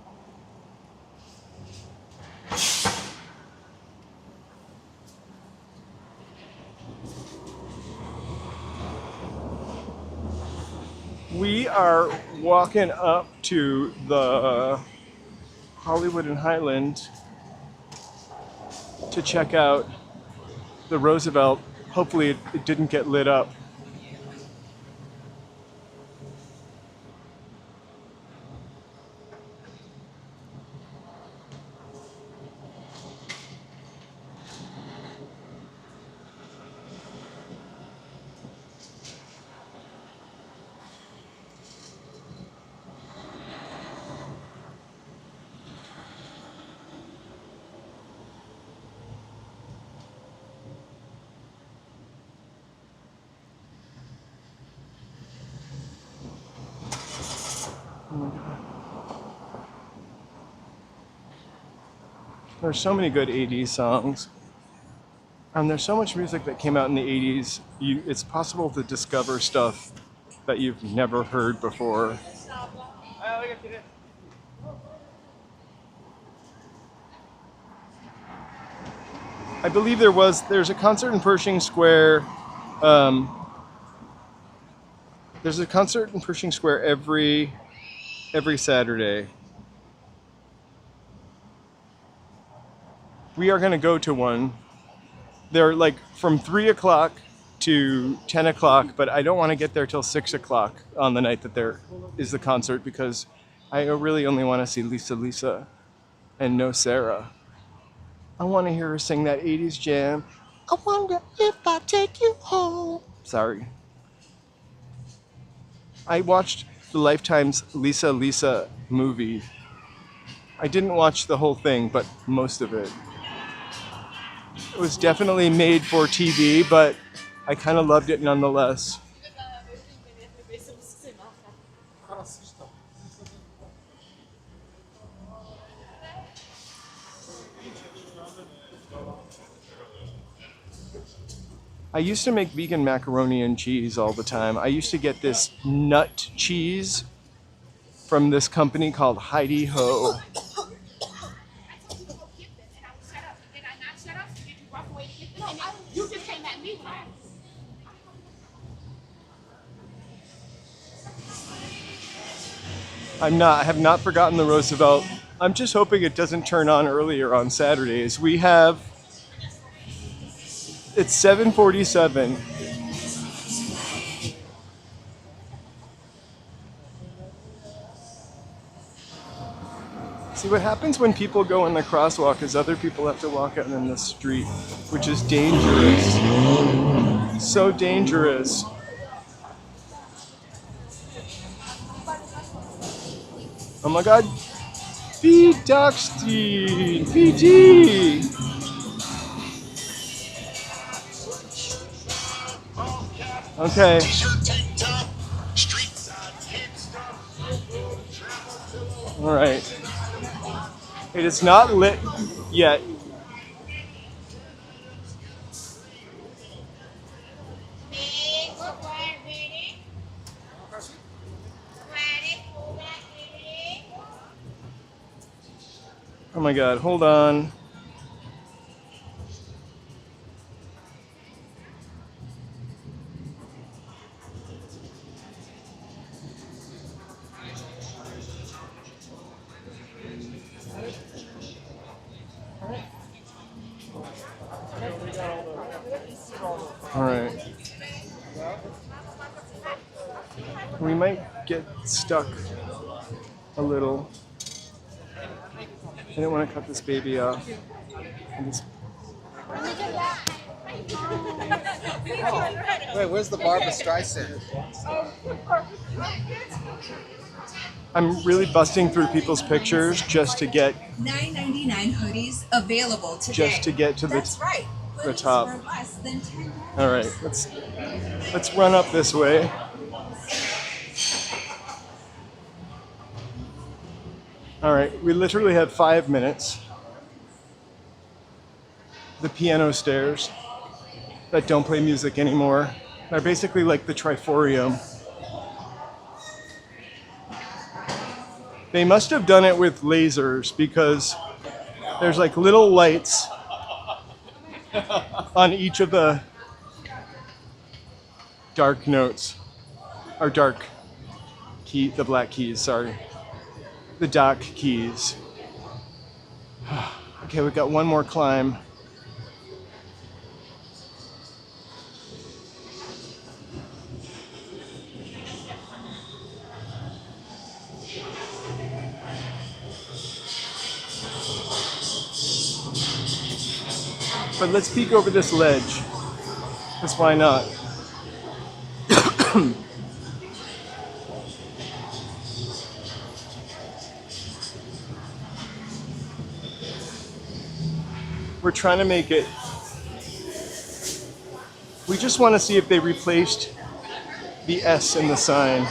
We are walking up to the Hollywood and Highland to check out the Roosevelt. Hopefully it didn't get lit up. Oh my God. There's so many good 80s songs. And there's so much music that came out in the 80s. It's possible to discover stuff that you've never heard before. I believe there's a concert in Pershing Square. There's a concert in Pershing Square every Saturday. We are going to go to one. They're like from 3 o'clock to 10 o'clock, but I don't want to get there till 6 o'clock on the night that there is the concert because I really only want to see Lisa and no Sarah. I want to hear her sing that 80s jam. I wonder if I take you home. Sorry. I watched the Lifetime's Lisa movie. I didn't watch the whole thing, but most of it. It was definitely made for TV, but I kind of loved it nonetheless. I used to make vegan macaroni and cheese all the time. I used to get this nut cheese from this company called Heidi Ho. I have not forgotten the Roosevelt. I'm just hoping it doesn't turn on earlier on Saturdays. We have It's 7:47. See, what happens when people go in the crosswalk is other people have to walk out in the street, which is dangerous. So dangerous. Oh my god. P-Doxty! PT! Okay. Alright. It is not lit yet. Oh my god, hold on. Alright. We might get stuck a little. I didn't want to cut this baby off. Wait, where's the Barbara Streisand? I'm really busting through people's pictures just to get $9.99 hoodies available today. to get to That's right. the Hoodies top. for less than $10. All right, let's run up this way. All right, we literally have 5 minutes. The piano stairs that don't play music anymore. They're basically like the Triforium. They must have done it with lasers because there's like little lights on each of the dark notes, or dark key, the black keys, sorry. The dock keys. Okay, we've got one more climb. But let's peek over this ledge, because why not? We're trying to make it. We just want to see if they replaced the S in the sign.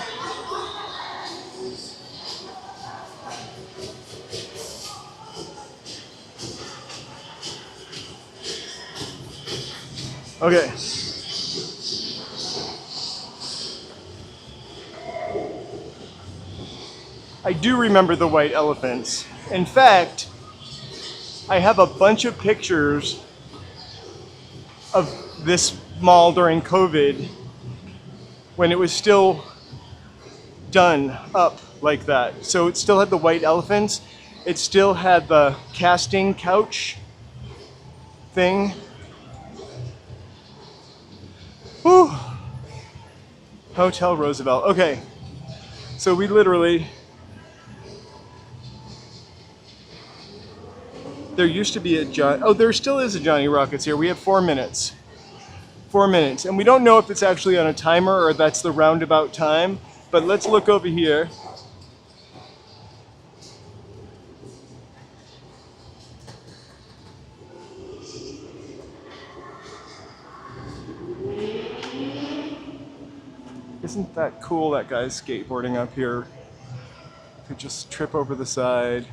Okay. I do remember the white elephants. In fact, I have a bunch of pictures of this mall during COVID when it was still done up like that. So it still had the white elephants. It still had the casting couch thing. Whew. Hotel Roosevelt. Okay. So we literally, there used to be a there still is a Johnny Rockets here. We have 4 minutes. 4 minutes. And we don't know if it's actually on a timer or that's the roundabout time, but let's look over here. Isn't that cool, that guy's skateboarding up here? Could just trip over the side.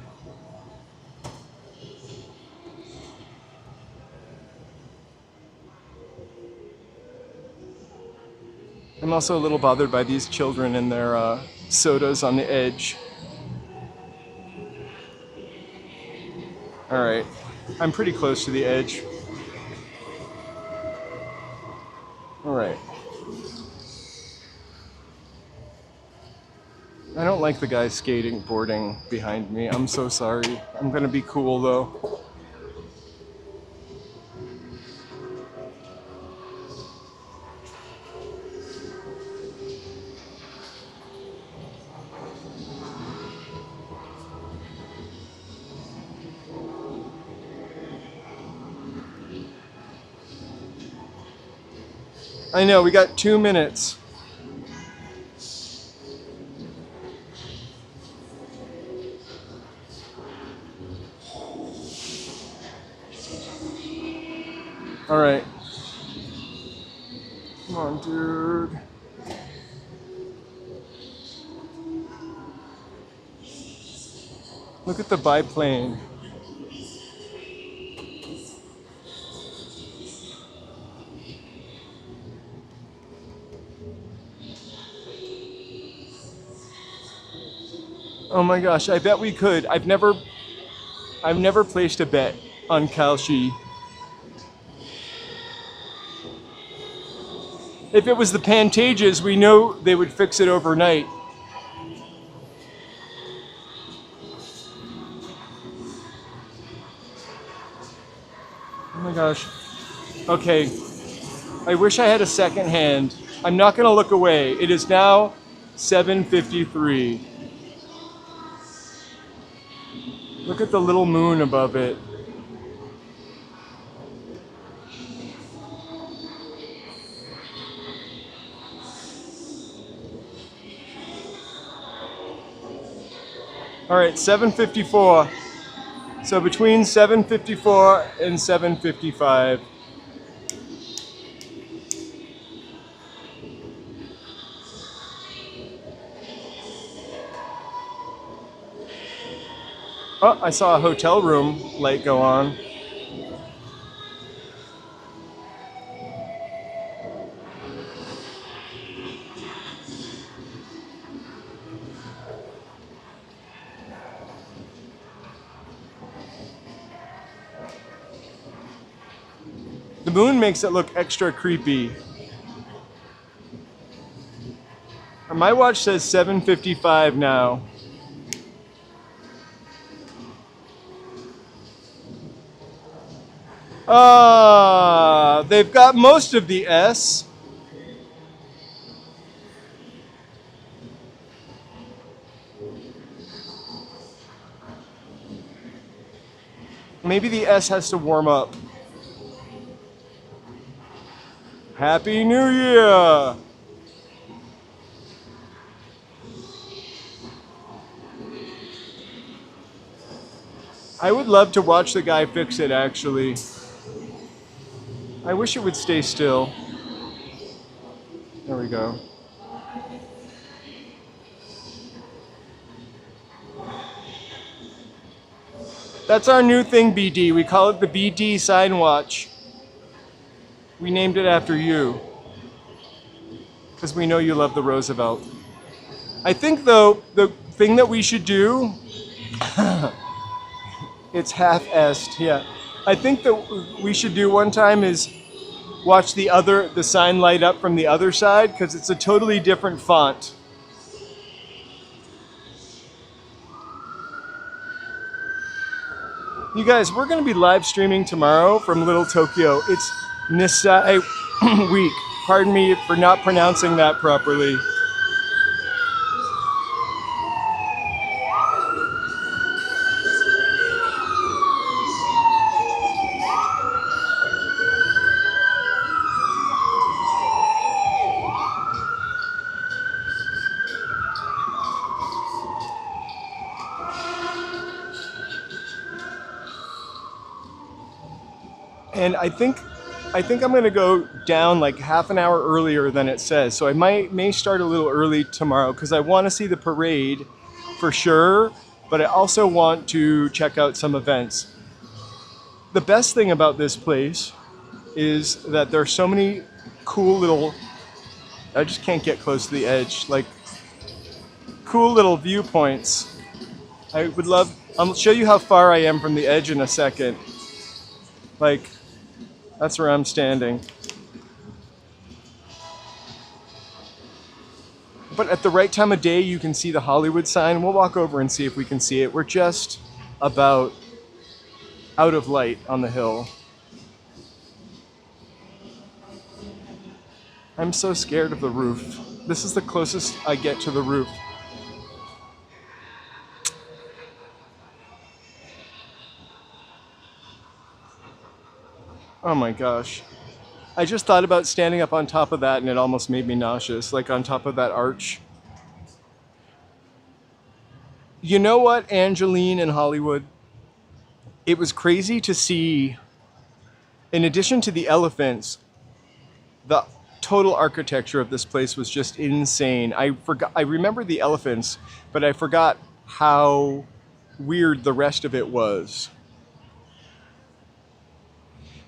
I'm also a little bothered by these children and their sodas on the edge. All right, I'm pretty close to the edge. All right. I don't like the guy boarding behind me. I'm so sorry. I'm gonna be cool though. I know, we got 2 minutes. All right. Come on, dude. Look at the biplane. Oh my gosh, I bet we could. I've never placed a bet on Kalshi. If it was the Pantages, we know they would fix it overnight. Oh my gosh. Okay. I wish I had a second hand. I'm not going to look away. It is now 7:53. Look at the little moon above it. All right, 7:54. So between 7:54 and 7:55. Oh, I saw a hotel room light go on. The moon makes it look extra creepy. My watch says 7:55 now. They've got most of the S. Maybe the S has to warm up. Happy New Year! I would love to watch the guy fix it, actually. I wish it would stay still. There we go. That's our new thing, BD. We call it the BD sign watch. We named it after you. Because we know you love the Roosevelt. I think, though, the thing that we should do... It's half-essed, yeah. I think that we should do one time is watch the sign light up from the other side, because it's a totally different font. You guys, we're going to be live streaming tomorrow from Little Tokyo. It's Nisai Week. Pardon me for not pronouncing that properly. And I think I'm going to go down like half an hour earlier than it says. So I may start a little early tomorrow because I want to see the parade for sure, but I also want to check out some events. The best thing about this place is that there are so many cool little, I just can't get close to the edge, like cool little viewpoints. I would love, I'll show you how far I am from the edge in a second. Like, that's where I'm standing. But at the right time of day, you can see the Hollywood sign. We'll walk over and see if we can see it. We're just about out of light on the hill. I'm so scared of the roof. This is the closest I get to the roof. Oh my gosh. I just thought about standing up on top of that and it almost made me nauseous, like on top of that arch. You know what, Angeline in Hollywood? It was crazy to see, in addition to the elephants, the total architecture of this place was just insane. I remember the elephants, but I forgot how weird the rest of it was.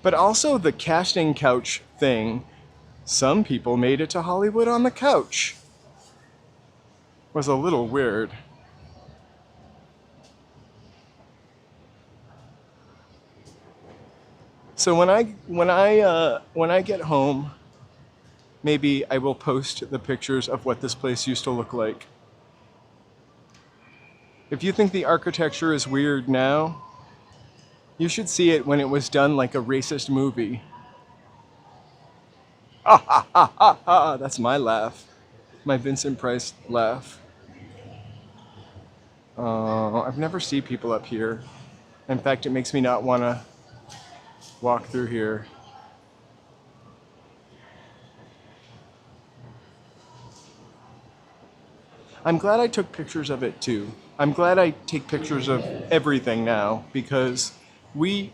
But also the casting couch thing. Some people made it to Hollywood on the couch. Was a little weird. So when I get home, maybe I will post the pictures of what this place used to look like. If you think the architecture is weird now, you should see it when it was done like a racist movie. Ah, ha, ha, ha, ha. That's my laugh. My Vincent Price laugh. I've never seen people up here. In fact, it makes me not want to walk through here. I'm glad I took pictures of it too. I'm glad I take pictures of everything now because we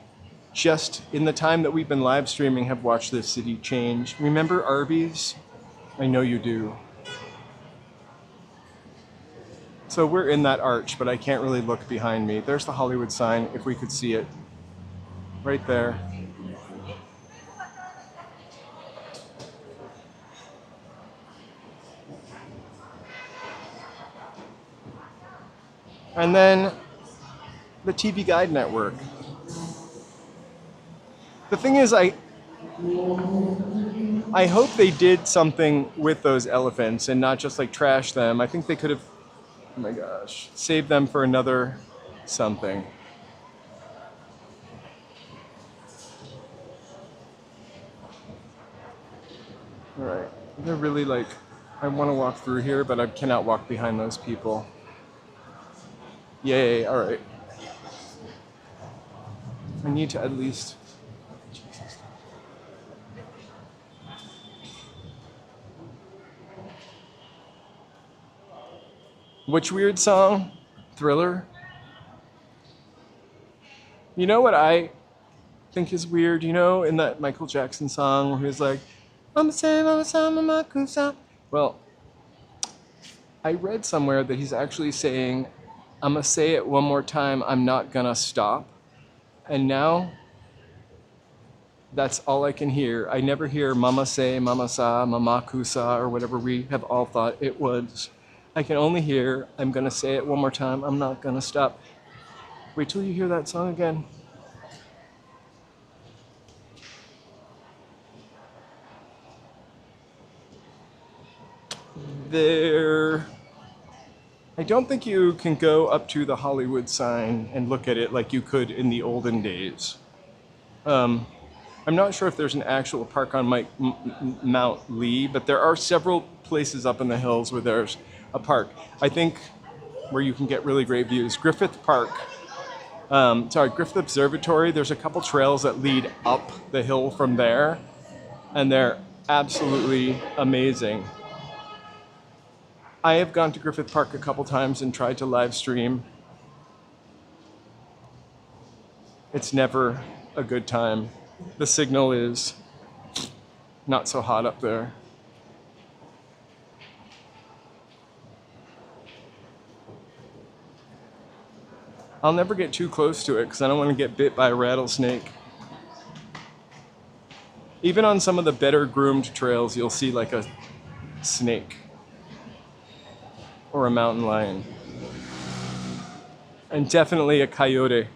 just, in the time that we've been live streaming, have watched this city change. Remember Arby's? I know you do. So we're in that arch, but I can't really look behind me. There's the Hollywood sign, if we could see it. Right there. And then the TV Guide Network. The thing is, I hope they did something with those elephants and not just like trash them. I think they could have, oh my gosh, saved them for another something. All right, they're really like, I want to walk through here, but I cannot walk behind those people. Yay, all right. I need to at least... Jesus. Which weird song? Thriller? You know what I think is weird? You know, in that Michael Jackson song where he was like, Mama say, Mama say, Mama kusa. Well, I read somewhere that he's actually saying, I'm gonna say it one more time, I'm not gonna stop. And now, that's all I can hear. I never hear mama say, mama sa, mama kusa, or whatever we have all thought it was. I can only hear, I'm gonna say it one more time, I'm not gonna stop. Wait till you hear that song again. There... I don't think you can go up to the Hollywood sign and look at it like you could in the olden days. I'm not sure if there's an actual park on Mount Lee, but there are several places up in the hills where there's a park. I think where you can get really great views. Griffith Observatory, there's a couple trails that lead up the hill from there, and they're absolutely amazing. I have gone to Griffith Park a couple times and tried to live stream. It's never a good time. The signal is not so hot up there. I'll never get too close to it because I don't want to get bit by a rattlesnake. Even on some of the better groomed trails, you'll see like a snake. Or a mountain lion. And definitely a coyote.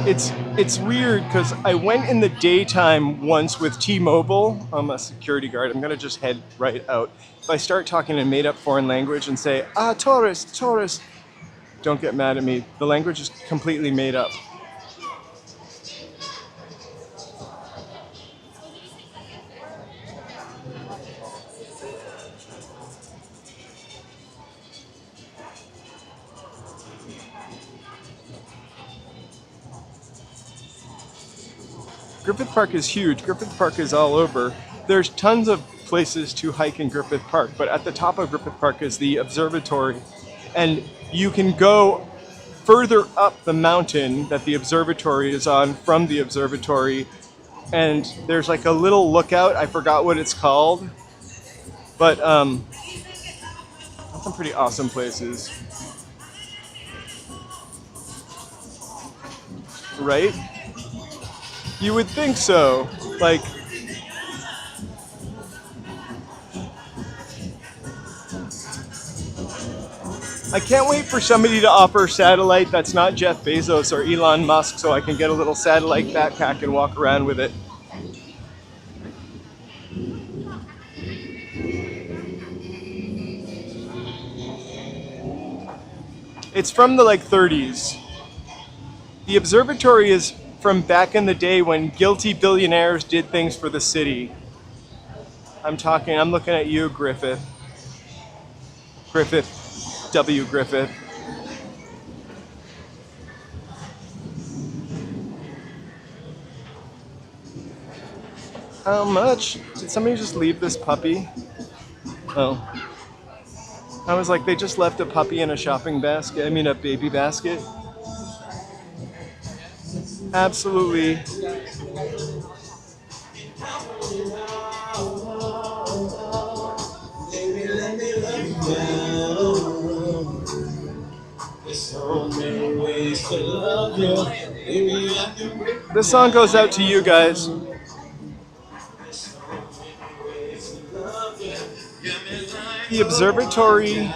It's weird because I went in the daytime once with T-Mobile. I'm a security guard. I'm gonna just head right out. If I start talking in made-up foreign language and say, tourist, tourist, don't get mad at me. The language is completely made up. Griffith Park is huge. Griffith Park is all over. There's tons of places to hike in Griffith Park, but at the top of Griffith Park is the observatory. And you can go further up the mountain that the observatory is on from the observatory. And there's like a little lookout. I forgot what it's called. But some pretty awesome places. Right? You would think so. Like, I can't wait for somebody to offer satellite that's not Jeff Bezos or Elon Musk so I can get a little satellite backpack and walk around with it. It's from the like 30s. The observatory is from back in the day when guilty billionaires did things for the city. I'm looking at you, Griffith. W. Griffith. How much? Did somebody just leave this puppy? Oh. I was like, they just left a puppy in a shopping basket. I mean, a baby basket. Absolutely. This song goes out to you guys. The observatory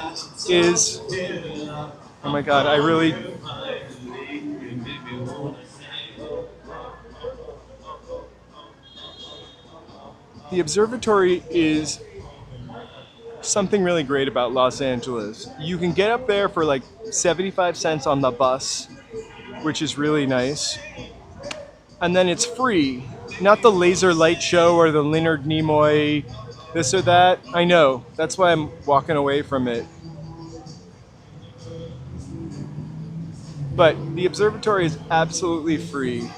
is, oh my God, the observatory is something really great about Los Angeles. You can get up there for like 75 cents on the bus, which is really nice. And then it's free. Not the laser light show or the Leonard Nimoy this or that. I know. That's why I'm walking away from it. But the observatory is absolutely free.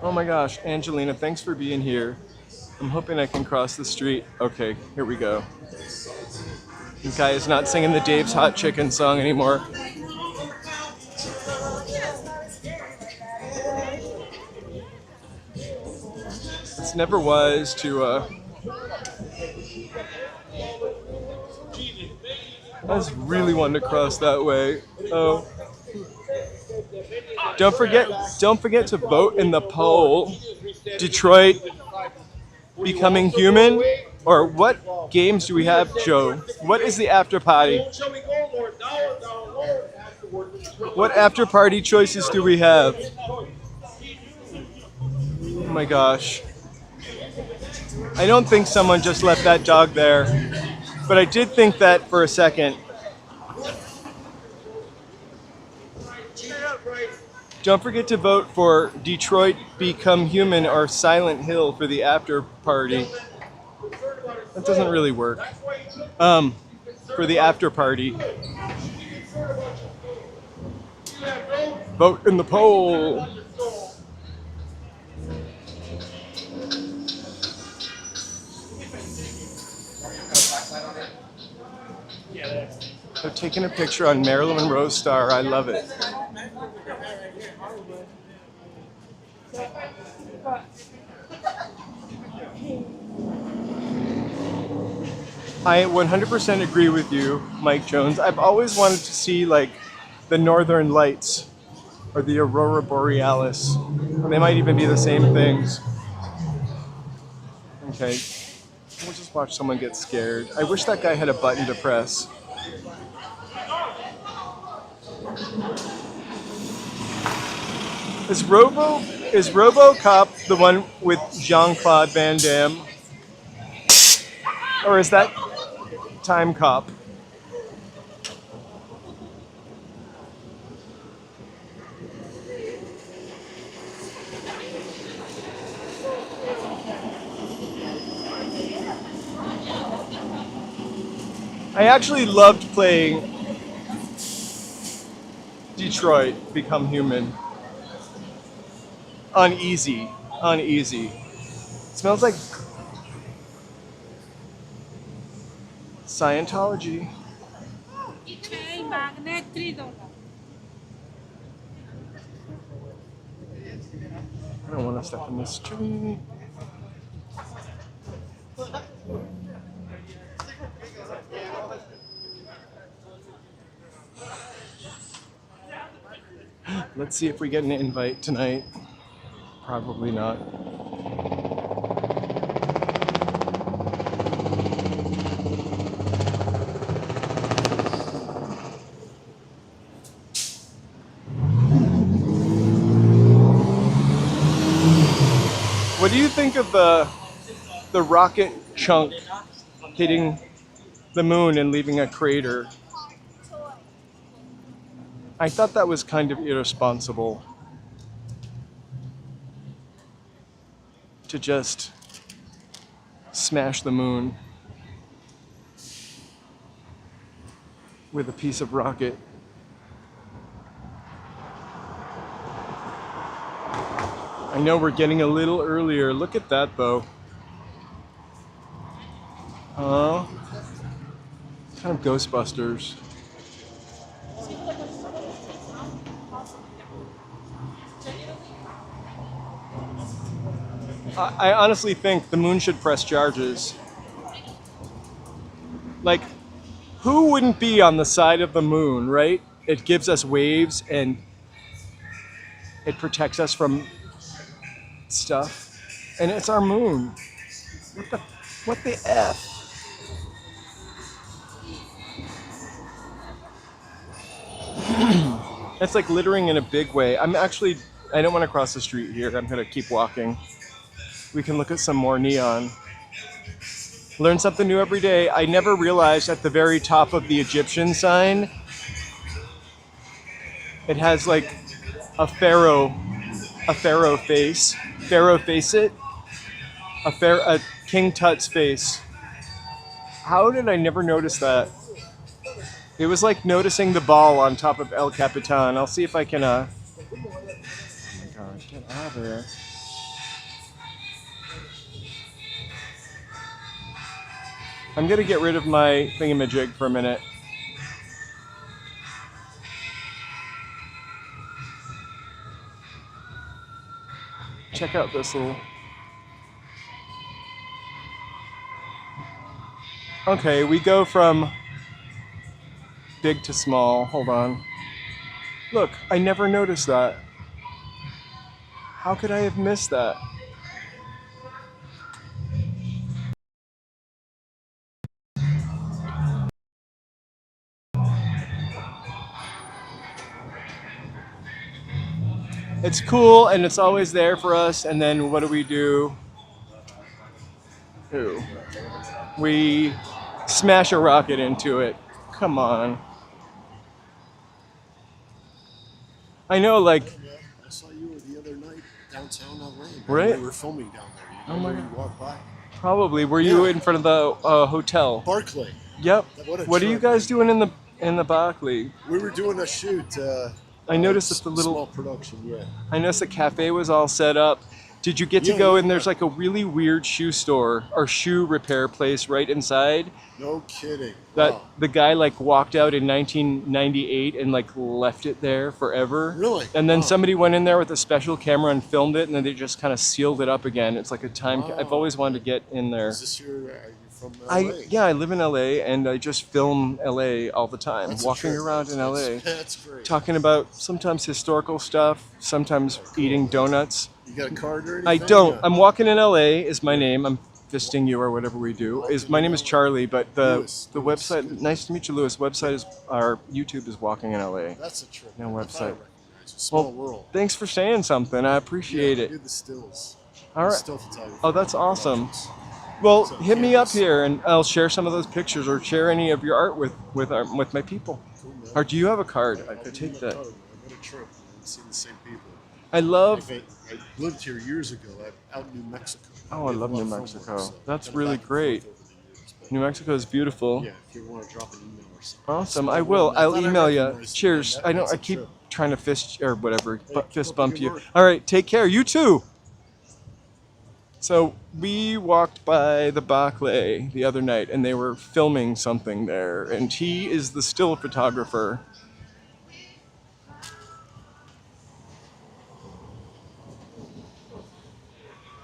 Oh my gosh, Angelina, thanks for being here. I'm hoping I can cross the street. Okay, here we go. This guy is not singing the Dave's Hot Chicken song anymore. It's never wise to, I was really wanting to cross that way. Oh. Don't forget to vote in the poll. Detroit becoming human? Or what games do we have, Joe? What is the after party? What after party choices do we have? Oh my gosh. I don't think someone just left that dog there, but I did think that for a second. Don't forget to vote for Detroit Become Human or Silent Hill for the after party. That doesn't really work. For the after party. Vote in the poll. They're taking a picture on Marilyn Monroe's star. I love it. I 100% agree with you, Mike Jones. I've always wanted to see like the Northern Lights or the Aurora Borealis. They might even be the same things. Okay, we'll just watch someone get scared. I wish that guy had a button to press. Is RoboCop the one with Jean-Claude Van Damme? Or is that Time Cop? I actually loved playing. Detroit, become human. Uneasy. Uneasy. Smells like Scientology. I don't want to step in this tree. Let's see if we get an invite tonight. Probably not. What do you think of the rocket chunk hitting the moon and leaving a crater? I thought that was kind of irresponsible to just smash the moon with a piece of rocket. I know we're getting a little earlier. Look at that though. Kind of Ghostbusters. I honestly think the moon should press charges. Like, who wouldn't be on the side of the moon, right? It gives us waves and it protects us from stuff. And it's our moon. What the F? It's like littering in a big way. I don't want to cross the street here. I'm gonna keep walking. We can look at some more neon. Learn something new every day. I never realized at the very top of the Egyptian sign, it has like a pharaoh face. Pharaoh face it. A King Tut's face. How did I never notice that? It was like noticing the ball on top of El Capitan. I'll see if I can, oh my gosh, get out of there. I'm gonna get rid of my thingamajig for a minute. Check out this little... Okay, we go from big to small. Hold on. Look, I never noticed that. How could I have missed that? It's cool and it's always there for us, and then what do? We smash a rocket into it. Come on. I know, like... I saw you the other night downtown LA. Right? We were filming down there. Oh my You God. walked by. Probably. Were you in front of the hotel? Barclay. Yep. What are you guys doing in the Barclay? We were doing a shoot. I noticed that the little... Small production, yeah. I noticed the cafe was all set up. Did you get to go in? There's like a really weird shoe store or shoe repair place right inside. No kidding. That Wow. the guy like walked out in 1998 and like left it there forever. Really? And then Wow. somebody went in there with a special camera and filmed it, and then they just kind of sealed it up again. It's like a time. Wow. I've always wanted to get in there. Is this are you from LA? I live in LA and I just film LA all the time, That's a walking trip. around in LA, That's great. talking about sometimes historical stuff, sometimes eating donuts. You got a card or anything? I don't. Yeah. I'm walking in LA is my name. I'm fisting you or whatever we do. My name is Charlie, but the Lewis, website. good. Nice to meet you, Lewis. Website is our YouTube is Walking in LA. That's a trip. No I website. thought I recognized you. Small world. Thanks for saying something. I appreciate Yeah, it. You're the stills. All right. Still photography. Oh, that's awesome. Productions. Well, So hit me up cameras. here and I'll share some of those pictures or share any of your art with my people. Cool, man. Or do you have a card? I I'll could give you take my that. card, man. What a trip, man. Seeing the same people. I love. I lived here years ago, out in New Mexico. Oh, I We have love a lot New of Mexico. film work, so That's kinda really back and forth great. over the years, but New Mexico is beautiful. yeah, if you want to drop an email or something. Awesome. Small I will. world. I I'll thought I email you. recognized Cheers. that. I know. That's I a keep. trip. trying to fist or whatever, fist bump you. All right, take care. You too. So we walked by the Barclay the other night, and they were filming something there, and he is the still photographer.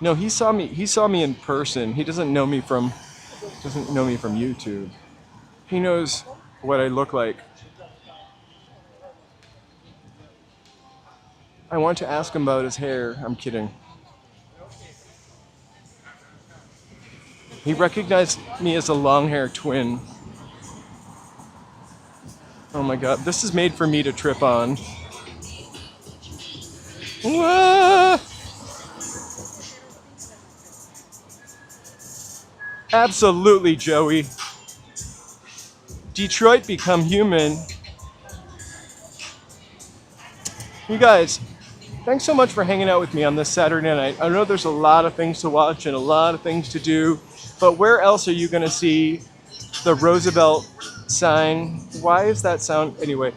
No, he saw me. He saw me in person. He doesn't know me from YouTube. He knows what I look like. I want to ask him about his hair. I'm kidding. He recognized me as a long hair twin. Oh my god, this is made for me to trip on. Ah! Absolutely, Joey. Detroit become human. You guys, thanks so much for hanging out with me on this Saturday night. I know there's a lot of things to watch and a lot of things to do, but where else are you going to see the Roosevelt sign? Why is that sound? Anyway,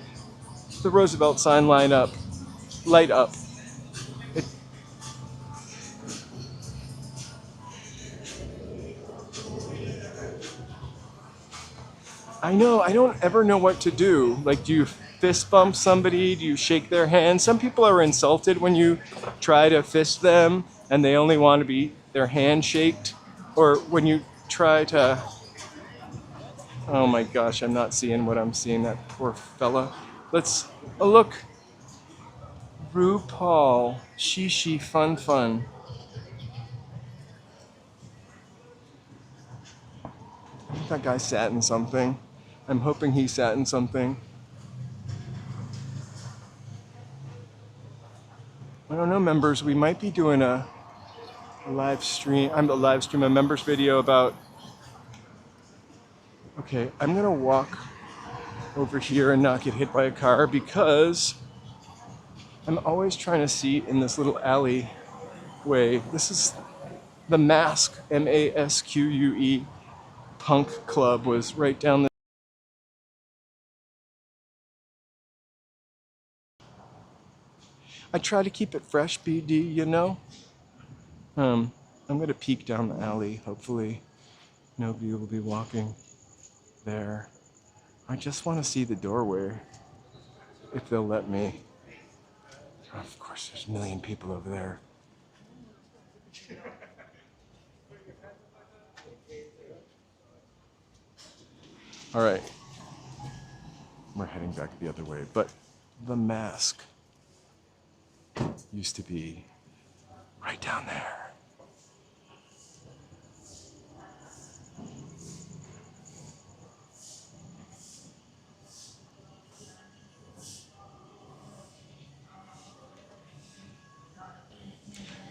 the Roosevelt sign light up. It, I know, I don't ever know what to do. Like, do you fist bump somebody? Do you shake their hand? Some people are insulted when you try to fist them and they only want to be their hand shaked. Or when you try to... Oh my gosh, I'm not seeing what I'm seeing, that poor fella. Let's... Oh, look. RuPaul. She, fun. I think that guy sat in something. I'm hoping he sat in something. I don't know, members. We might be doing a live stream. A members video about... Okay, I'm gonna walk over here and not get hit by a car because I'm always trying to see in this little alleyway. This is the Mask, MASQUE punk club was right down the... I try to keep it fresh, BD, you know? I'm gonna peek down the alley. Hopefully nobody will be walking there. I just want to see the doorway, if they'll let me. Of course, there's a million people over there. All right, we're heading back the other way, but the Mask used to be right down there.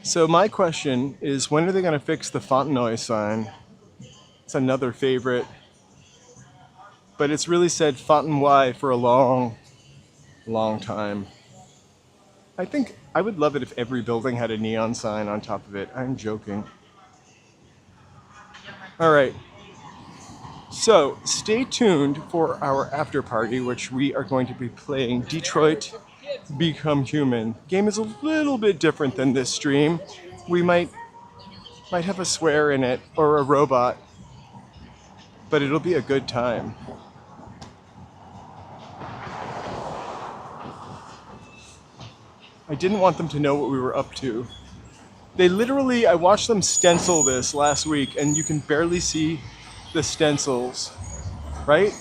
So my question is, when are they going to fix the Fontenoy sign? It's another favorite. But it's really said Fontenoy for a long time. I think I would love it if every building had a neon sign on top of it. I'm joking. All right. So stay tuned for our after party, which we are going to be playing Detroit Become Human. Game is a little bit different than this stream. We might have a swear in it or a robot, but it'll be a good time. I didn't want them to know what we were up to. They literally, I watched them stencil this last week, and you can barely see the stencils, right?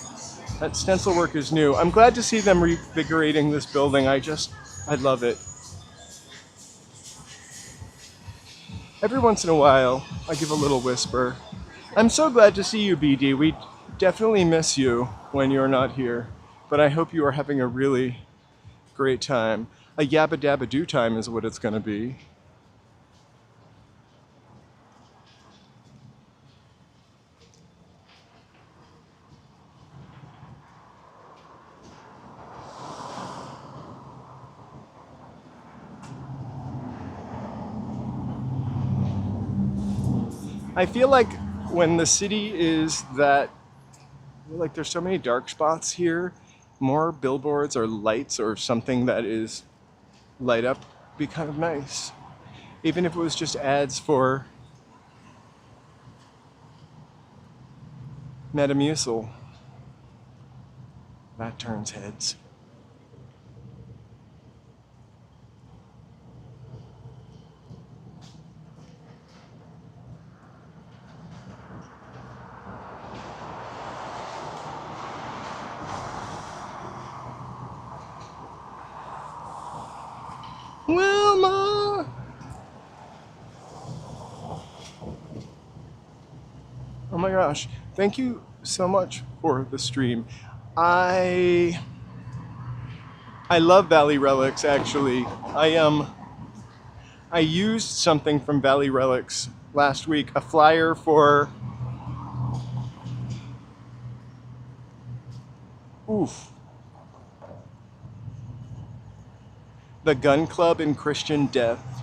That stencil work is new. I'm glad to see them revigorating this building. I love it. Every once in a while, I give a little whisper. I'm so glad to see you, BD. We definitely miss you when you're not here, but I hope you are having a really great time. A yabba dabba doo time is what it's gonna be. I feel like when the city is that, like there's so many dark spots here, more billboards or lights or something that is light up would be kind of nice. Even if it was just ads for Metamucil. That turns heads. Wilma! Oh my gosh. Thank you so much for the stream. I love Valley Relics actually. I used something from Valley Relics last week, a flyer for the Gun Club and Christian Death,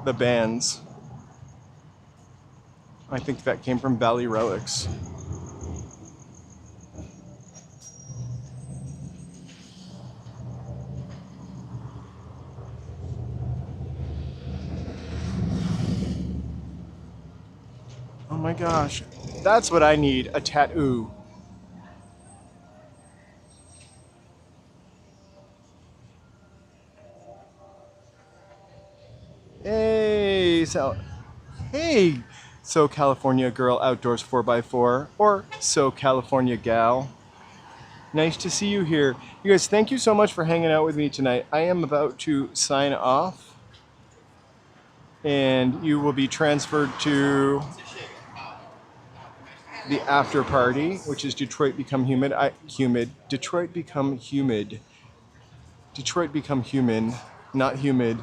the bands. I think that came from Valley Relics. Oh my gosh, that's what I need, a tattoo. Hey, So California Girl Outdoors 4x4, or So California Gal. Nice to see you here. You guys, thank you so much for hanging out with me tonight. I am about to sign off, and you will be transferred to the after party, which is Detroit Become Humid. Detroit Become Humid. Detroit Become Human, not humid.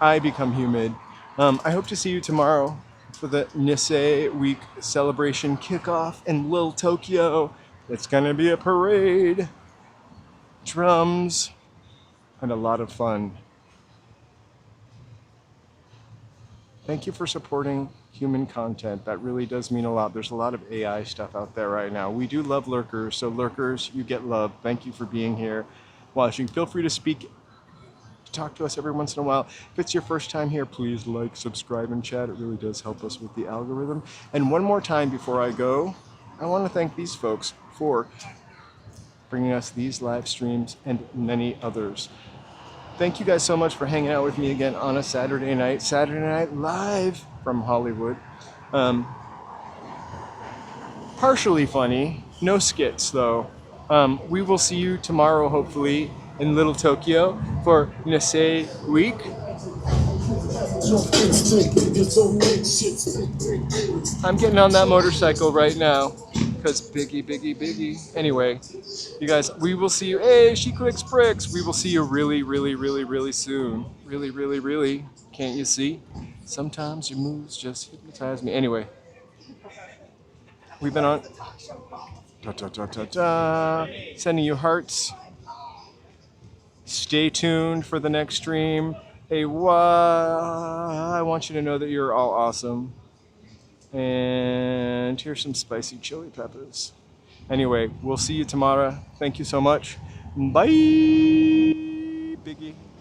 I become humid. I hope to see you tomorrow for the Nisei Week celebration kickoff in Little Tokyo. It's gonna be a parade, drums, and a lot of fun. Thank you for supporting human content. That really does mean a lot. There's a lot of AI stuff out there right now. We do love lurkers, so lurkers, you get love. Thank you for being here, watching. Feel free to speak, talk to us every once in a while. If it's your first time here, please like, subscribe, and chat. It really does help us with the algorithm. And one more time before I go, I want to thank these folks for bringing us these live streams and many others. Thank you guys so much for hanging out with me again on a Saturday night. Saturday Night Live from Hollywood. Partially funny, no skits though. We will see you tomorrow, hopefully, in Little Tokyo for Nisei Week. I'm getting on that motorcycle right now because Biggie. Anyway, you guys, we will see you. Hey, she clicks bricks. We will see you really soon. Really. Can't you see? Sometimes your moves just hypnotize me. Anyway, we've been on. Sending you hearts. Stay tuned for the next stream. Hey, I want you to know that you're all awesome. And here's some spicy chili peppers. Anyway, we'll see you tomorrow. Thank you so much. Bye, Biggie.